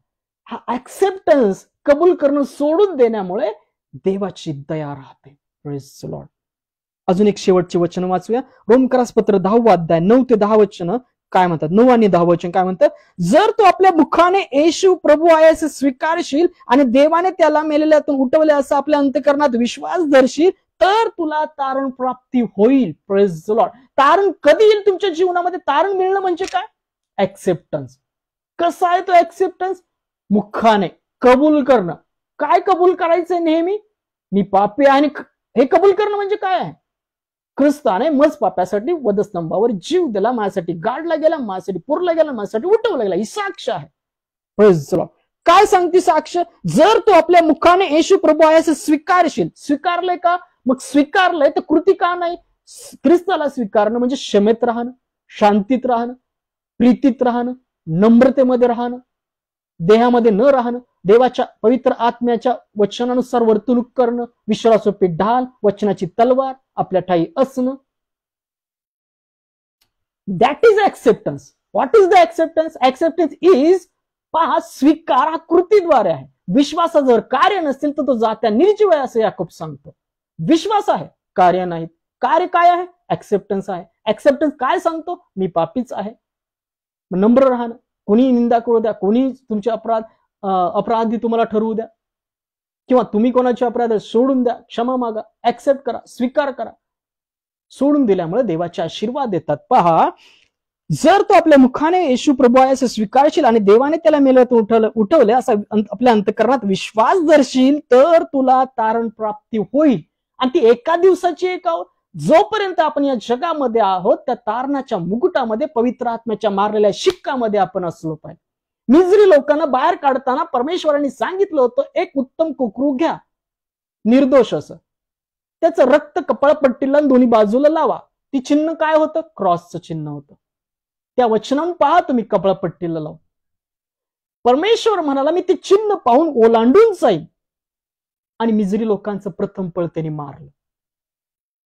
हा ऍक्सेप्टन्स, कबूल करणं सोडून देण्यामुळे देवाची दया राहते. Praise the Lord. अजून एक शेवटचे वचन वाचूया. रोमकरासपत्र 10वा अध्याय 9 ते 10 वचन काय म्हणतात? 9 आणि 10 वचन काय म्हणतात? जर तू आपल्या मुखाने येशू प्रभू आहे असे स्वीकारशील आणि देवाने त्याला मेलेल्यातून उठवले असं आपल्या अंतःकरणात विश्वास धरशील तर तुला तारण प्राप्ती होईल. Praise the Lord. तारण कधी येईल तुमच्या जीवनामध्ये? तारण मिळणं म्हणजे काय? ऍक्सेप्टन्स. कसा आहे तो ऍक्सेप्टन्स? मुखाने कबूल करणं. काय कबूल करायचंय? नेहमी मी पापी आहे. आणि हे कबूल करणं म्हणजे काय आहे? ख्रिस्ताने मज पाप्यासाठी वधस्तंभावर जीव दिला, माझ्यासाठी गाडला गेला, माझ्यासाठी पुरला गेला, माझ्यासाठी उठवला गेला. ही साक्ष आहे. Praise the Lord. काय सांगते साक्ष? जर तू आपल्या मुखाने येशू प्रभू आहे असं स्वीकारशील. स्वीकारलंय का? मग स्वीकारलंय तर कृती का नाही? ख्रिस्ताला स्वीकारणं म्हणजे क्षमेत राहणं, शांतीत राहणं, प्रीतीत राहणं, नम्रतेमध्ये राहणं, देहामध्ये न राहणं, देवाच्या पवित्र आत्म्याच्या वचनानुसार वर्तणूक करणं, विश्वासोपी ढाल, वचनाची तलवार आपल्या ठाई असणं, that is acceptance. What is the acceptance? Acceptance is, पहा, स्वीकार हा कृतीद्वारे आहे. विश्वासा जर कार्य नसतील तर तो जात्या निर्जीव आहे असं याकोब सांगतो. विश्वास आहे, कार्य नाहीत. कार्य काय आहे? ऍक्सेप्टन्स आहे. ऍक्सेप्टन्स काय सांगतो? मी पापीच आहे. नम्र राहणं. कोणी निंदा करू द्या, कोणी तुमचे अपराधी तुम्हाला ठरवू द्या, किंवा तुम्ही कोणाचे अपराध सोडून द्या, क्षमा मागा, ऍक्सेप्ट करा, स्वीकार करा. सोडून दिल्यामुळे देवाचे आशीर्वाद येतात. पहा, जर तो आपल्या मुखाने येशू प्रभू आहे असं स्वीकारशील आणि देवाने त्याला मेल्यातून उठवले असा आपल्या अंतःकरणात विश्वास धरशील तर तुला तारण प्राप्ती होईल. आणि ती एका दिवसाची एक, जोपर्यंत आपण या जगामध्ये आहोत त्या तारणाच्या मुकुटामध्ये, पवित्र आत्म्याच्या मारलेल्या शिक्कामध्ये आपण असलो पाहिजे. मिजरी लोकांना बाहेर काढताना परमेश्वरांनी सांगितलं होतं, एक उत्तम कोकरू घ्या, निर्दोष असं, त्याचं रक्त कपाळपट्टीला दोन्ही बाजूला लावा. ती चिन्ह काय होतं? क्रॉसचं चिन्ह होतं. त्या वचनानं पहा तुम्ही कपाळपट्टीला लावून. परमेश्वर म्हणाला, मी ते चिन्ह पाहून ओलांडून जाईल. आणि मिजरी लोकांचं प्रथम पळ त्यांनी मारलं.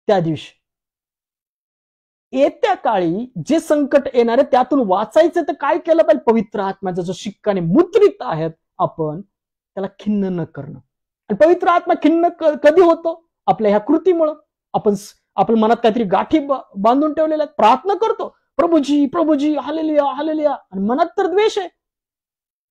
त्या दिवशी येत्या काळी जे संकट येणार आहे त्यातून वाचायचं तर काय केलं पाहिजे? पवित्र आत्म्याचा जो शिक्काने मुद्रित आहेत आपण, त्याला खिन्न न करणं. आणि पवित्र आत्मा खिन्न कधी होतो? आपल्या ह्या कृतीमुळं. आपण मनात काहीतरी गाठी बांधून ठेवलेल्या, प्रार्थना करतो, प्रभूजी प्रभूजी, हालेलुया हालेलुया, आणि मनात तर द्वेष आहे.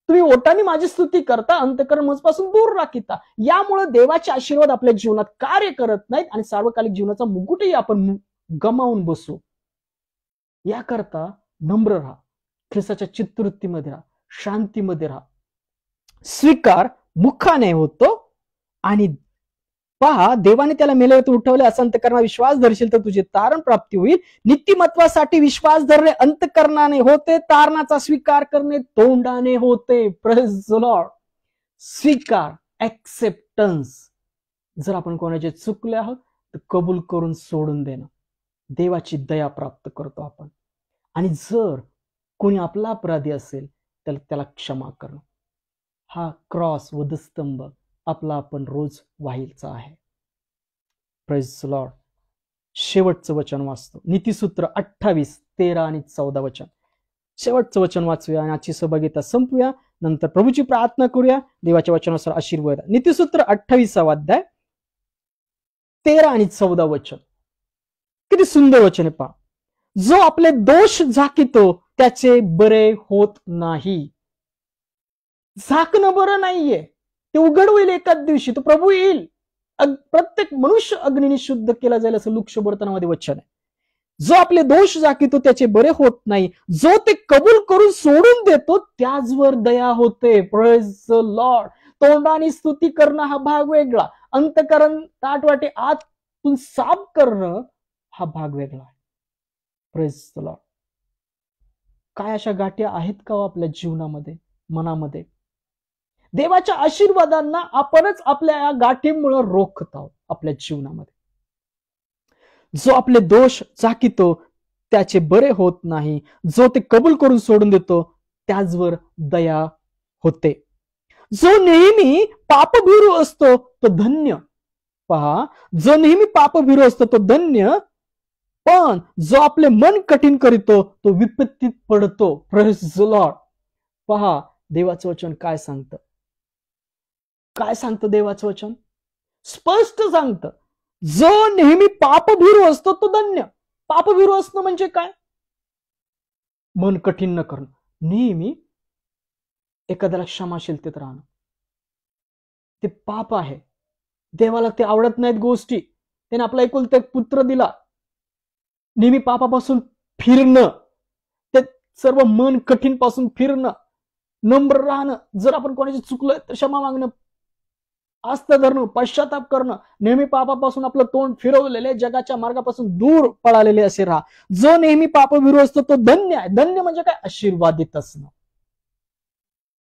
तुम्ही ओटाने माझी स्तुती करता, अंतःकरण मजपासून दूर राखिता. यामुळे देवाचे आशीर्वाद आपल्या जीवनात कार्य करत नाहीत आणि सार्वकालिक जीवनाचा मुकुटही आपण गमावून बसू. याकरता नम्र राहा, ख्रिस्ताच्या चित्तवृत्तीमध्ये राहा, शांतीमध्ये राहा. स्वीकार मुखाने होतो. आणि पहा, देवाने त्याला मेल्यावर उठवले असं अंतःकरणात विश्वास धरशील तर तुझी तारण प्राप्ती होईल. नीतिमत्वासाठी विश्वास धरणे अंतःकरणाने होते, तारणाचा स्वीकार करणे तोंडाने होते. Praise the Lord. स्वीकार, ऍक्सेप्टन्स. जर आपण कोणाचे चुकले आहोत तर कबूल करून सोडून देणं, देवाची दया प्राप्त करतो आपण. आणि जर कोणी आपला अपराधी असेल तर त्याला क्षमा करणं. हा क्रॉस, वधस्तंभ आपला आपण रोज व्हायचा आहे. Praise the Lord. शेवटचं वचन वाचतो, नीतिसूत्र 28, 13 आणि 14 वचन. शेवटचं वचन वाचूया आणि आजची सहभागिता संपूया. नंतर प्रभूची प्रार्थना करूया, देवाच्या वचनानुसार आशीर्वाद. नीतिसूत्र 28 अध्याय 13 आणि 14 वचन. किती सुंदर वचन आहे पहा. जो आपले दोष झाकितो त्याचे बरे होत नाही. झाकणं बरं नाहीये, ते उघड होईल एकाच दिवशी. तो प्रभू येईल, प्रत्येक मनुष्य अग्नीने शुद्ध केला जाईल असं लूक 14 वचन आहे. जो आपले दोष झाकितो त्याचे बरे होत नाही, जो ते कबूल करून सोडून देतो त्याचवर दया होते. Praise the Lord. तोंडाने स्तुती करणं हा भाग वेगळा, अंतःकरण ताटवाटे आतून साफ करणं हा भाग वेगळा आहे. Praise the Lord. काय अशा गाठी आहेत का आपल्या जीवनामध्ये, मनामध्ये? देवाच्या आशीर्वादांना आपणच आपल्या या गाठींमुळे रोखत आहोत आपल्या जीवनामध्ये. जो आपले दोष झाकितो त्याचे बरे होत नाही, जो ते कबूल करून सोडून देतो त्याचवर दया होते. जो नेहमी पापभीरू असतो तो धन्य. पहा, जो नेहमी पापभीरू असतो तो धन्य, पण जो आपले मन कठीण करीतो तो विपत्तीत पडतो. Praise the Lord. पहा, देवाचं वचन काय सांगतं? काय सांगतं देवाचं वचन? स्पष्ट सांगतं, जो नेहमी पापभीरू असतो तो धन्य. पापभीरू असणं म्हणजे काय? मन कठीण न करणं, नेहमी एखाद्याला क्षमाशीलतेत राहणं. ते पाप आहे, देवाला ते आवडत नाहीत गोष्टी. त्याने आपला एकुलता एक पुत्र दिला. नेहमी पापापासून फिरणं, ते सर्व मन कठीण पासून फिरणं, नम्र राहणं, जर आपण कोणाची चुकलं तर क्षमा मागणं, आस्था धरणं, पश्चाताप करणं, नेहमी पापापासून आपलं तोंड फिरवलेले, जगाच्या मार्गापासून दूर पळालेले असे राहा. जो नेहमी पापभीरू असतो तो धन्य आहे. धन्य म्हणजे काय? आशीर्वादित असणं.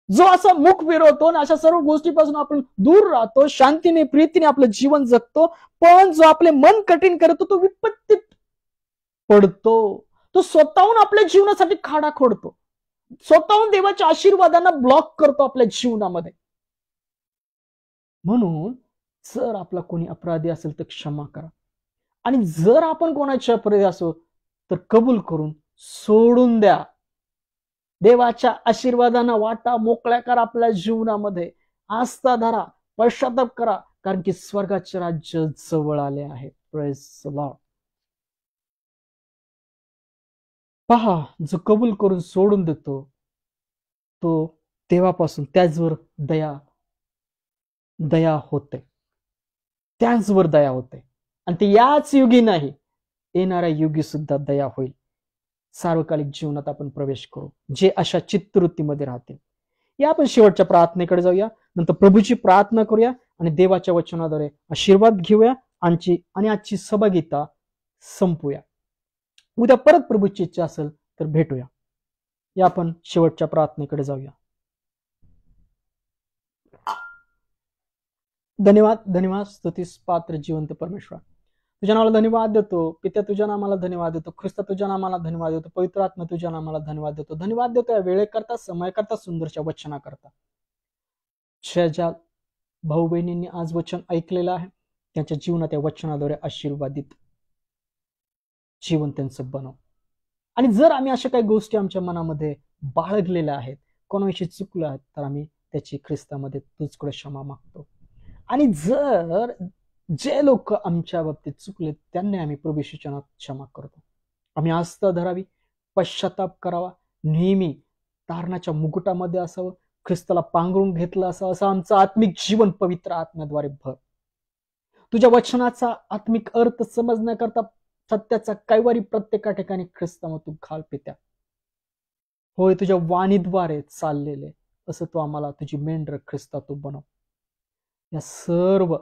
जो असा मुख फिरवतो आणि अशा सर्व गोष्टीपासून आपण दूर राहतो, शांतीने प्रीतीने आपलं जीवन जगतो, पण जो आपले मन कठीण करतो तो विपत्तीत पडतो. तो स्वतःहून आपल्या जीवनासाठी खाडा खोडतो, स्वतःहून देवाच्या आशीर्वादांना ब्लॉक करतो आपल्या जीवनामध्ये. म्हणून जर आपला कोणी अपराधी असेल तर क्षमा करा, आणि जर आपण कोणाचे अपराधी असो तर कबूल करून सोडून द्या. देवाच्या आशीर्वादांना वाटा मोकळ्या करा आपल्या जीवनामध्ये. आस्था धरा, पश्चाताप करा, कारण की स्वर्गाचे राज्य जवळ आले आहे. Praise the Lord. पहा, जो कबूल करून सोडून देतो तो देवापासून त्याचवर दया होते, त्याचवर दया होते. आणि ते याच युगी नाही, येणाऱ्या युगी सुद्धा दया होईल. सार्वकालिक जीवनात आपण प्रवेश करू, जे अशा चित्तवृत्तीमध्ये राहतील. या आपण शेवटच्या प्रार्थनेकडे जाऊया, नंतर प्रभूची प्रार्थना करूया आणि देवाच्या वचनाद्वारे आशीर्वाद घेऊया आणि आजची सहभागिता संपूया. उद्या परत प्रभूची इच्छा असेल तर भेटूया. या आपण शेवटच्या प्रार्थनेकडे जाऊया. धन्यवाद स्तुतीस पात्र जिवंत परमेश्वरा, तुझ्या नावाला धन्यवाद देतो. पित्या तुझ्या नामाला धन्यवाद देतो. ख्रिस्त तुझ्या नामाला धन्यवाद देतो. पवित्र आत्मा तुझ्या नामाला धन्यवाद देतो. धन्यवाद देतो या वेळेकरता, समयाकरता, सुंदरच्या वचनाकरता. ज्या भाऊ बहिणींनी आज वचन ऐकलेलं आहे त्यांच्या जीवनात या वचनाद्वारे आशीर्वादित जीवन त्यांचं बनव. आणि जर आम्ही अशा काही गोष्टी आमच्या मनामध्ये बाळगलेल्या आहेत, कोणाविषयी चुकलो आहेत, तर आम्ही त्याची ख्रिस्तामध्ये तुझकडे क्षमा मागतो. आणि जर जे लोक आमच्या बाबतीत चुकले त्यांना आम्ही प्रभू येशूच्या क्षमा करतो. आम्ही आस्था धरावी, पश्चाताप करावा, नेहमी तारणाच्या मुकुटामध्ये असावं, ख्रिस्ताला पांघरून घेतलं असावं, असं आमचं आत्मिक जीवन पवित्र आत्म्याद्वारे भर. तुझ्या वचनाचा आत्मिक अर्थ समजण्याकरता सत्याचा कैवारी प्रत्येका ठिकाणी ख्रिस्तामध्ये तू घाल पित्या. होय, तुझ्या वाणीद्वारे चाललेले असं तू आम्हाला तुझी मेंढर ख्रिस्ता तू बनव. या सर्व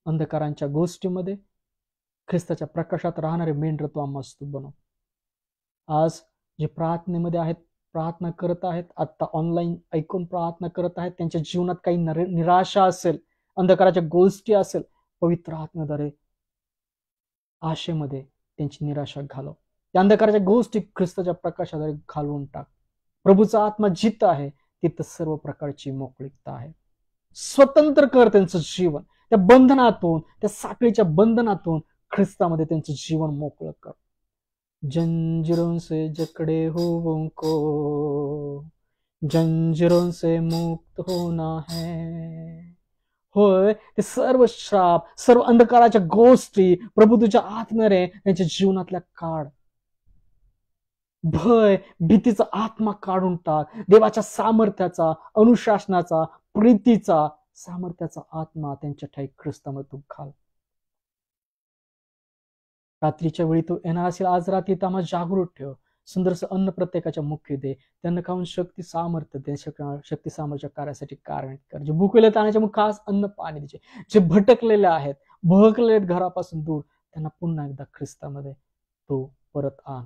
अंधकारांच्या गोष्टीमध्ये ख्रिस्ताच्या प्रकाशात राहणारे मेंढर तू आम्हाला तू बनव. आज जे प्रार्थनेमध्ये आहेत, प्रार्थना करत आहेत, आता ऑनलाईन ऐकून प्रार्थना करत आहेत, त्यांच्या जीवनात काही निराशा असेल, अंधकाराच्या गोष्टी असेल, पवित्र आत्म्याद्वारे आशेमध्ये त्यांची निराशा घालव. त्या अंधकाराच्या गोष्टी ख्रिस्ताच्या प्रकाशाद्वारे घालवून टाक. प्रभूचा आत्मा जिथं आहे तिथं सर्व प्रकारची मोकळीकता आहे. स्वतंत्र कर त्यांचं जीवन, त्या बंधनातून, त्या साखळीच्या बंधनातून ख्रिस्तामध्ये त्यांचं जीवन मोकळं कर. जंजीरों से जकड़े हुओं को जंजीरों से मुक्त होना है. होय, ते सर्व श्राप, सर्व अंधकाराच्या गोष्टी प्रभू तुझ्या आत्म्याने त्यांच्या जीवनातल्या काढ. भय, भीतीचा आत्मा काढून टाक. देवाच्या सामर्थ्याचा, अनुशासनाचा, प्रीतीचा, सामर्थ्याचा आत्मा त्यांच्या ठाई ख्रिस्तामध्ये तू घाल. रात्रीच्या वेळी तू येणार असेल, आज रात्री तर आम्हाला जागृत ठेव. सुंदरसं अन्न प्रत्येकाच्या मुख्य दे, त्यांना खाऊन शक्ती सामर्थ्य दे, शक्ती सामर्थ्य कार्यासाठी कारण कर. जे भुकेले ताण्याच्या मग खास अन्न पाणी दे. जे भटकलेले आहेत, भटकलेले आहेत घरापासून दूर, त्यांना पुन्हा एकदा ख्रिस्तामध्ये तू परत आण.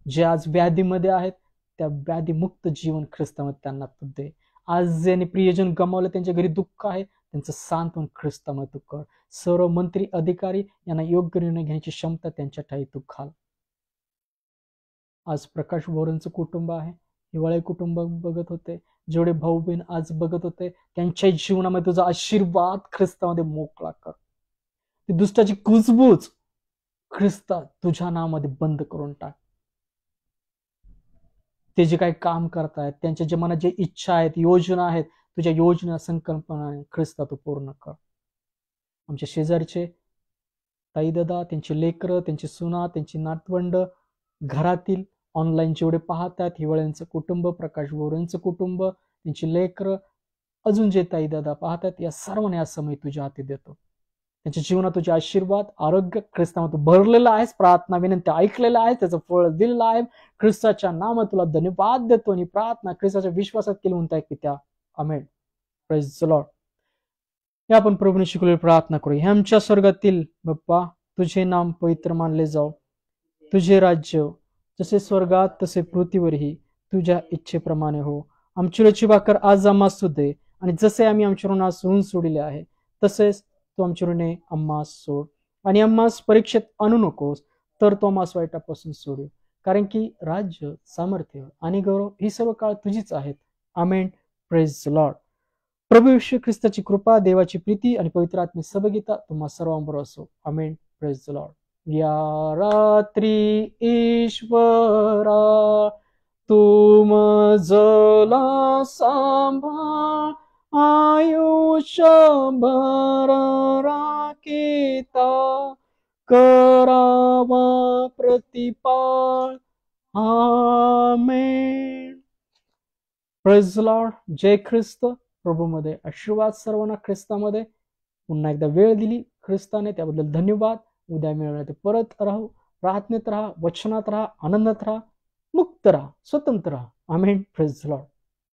जे आज व्याधीमध्ये आहेत, त्या व्याधीमुक्त जीवन ख्रिस्तामध्ये त्यांना तू दे. आज ज्यांनी प्रियजन गमावले, त्यांच्या घरी दुःख आहे, त्यांचं सांत्वन ख्रिस्तामध्ये तू कर. सर्व मंत्री अधिकारी यांना योग्य निर्णय घेण्याची क्षमता त्यांच्या ठाई तू घाल. आज प्रकाश बोरेंचं कुटुंब आहे, हिवाळे कुटुंब बघत होते, जेवढे भाऊ बहीण आज बघत होते, त्यांच्या जीवनामध्ये तुझा आशीर्वाद ख्रिस्तामध्ये मोकळा कर. ती दुष्टाची कुजबूज ख्रिस्ता तुझ्या नावामध्ये बंद करून टाक. ते जे काही काम करतायत, त्यांच्या जे मनात जे इच्छा आहेत, योजना आहेत, तुझ्या योजना संकल्पना ख्रिस्ता तू पूर्ण कर. आमच्या शेजारचे ताई दादा, त्यांची लेकरं, त्यांची सुना, त्यांची नातवंड, घरातील ऑनलाईन जेवढे पाहतात, हिवाळ्यांचं कुटुंब, प्रकाश बोरेंचं कुटुंब, त्यांची लेकरं, अजून जे ताई दादा पाहतात, या सर्वांना या समय तुझ्या हाती देतो. त्यांच्या जीवनात तुझे आशीर्वाद, आरोग्य ख्रिस्तामध्ये तू भरलेलं आहेस. प्रार्थना विनंती ऐकलेलं आहे, त्याचं फळ दिलेलं आहे. ख्रिस्ताच्या नामात तुला धन्यवाद देतो आणि प्रार्थना ख्रिस्ताच्या विश्वासात केली म्हणताय की त्या आमेन. Praise the Lord. या आपण प्रभूने शिकवलेली प्रार्थना करू. हे आमच्या स्वर्गातील बाप्पा, तुझे नाम पवित्र मानले जाओ. तुझे राज्य जसे स्वर्गात तसे पृथ्वीवरही तुझ्या इच्छेप्रमाणे हो. आमची रोजची भाकर आज आम्हास तू दे, आणि जसे आम्ही आमच्या ऋणास ऋण सोडिले आहे, तसेच तू आमची ऋणे आम्हास सोड. आणि आम्हास परीक्षेत आणू नकोस, तर तो आम्हास वाईटापासून सोडू. कारण की राज्य, सामर्थ्य आणि गौरव ही सर्व काळ तुझीच आहेत. आमेन. Praise the Lord. प्रभू येशू ख्रिस्ताची कृपा, देवाची प्रीती आणि पवित्र आत्म्याची सहभागिता तुम्हा सर्वांबरोबर असो. आमेन. Praise the Lord. या रात्री ईश्वरा तू मजला सांभाळ, आयुष्यभर राखीता करावा प्रतिपाळ. आमेन. Praise Lord. जय ख्रिस्त. प्रभूमध्ये आशीर्वाद सर्वांना ख्रिस्तामध्ये. पुन्हा एकदा वेळ दिली ख्रिस्ताने, त्याबद्दल धन्यवाद. उद्या मिळणार ते परत राहू. प्रार्थनेत राहा, वचनात राहा, आनंदात राहा, मुक्त राहा, स्वतंत्र राहा. आमेन. Praise Lord.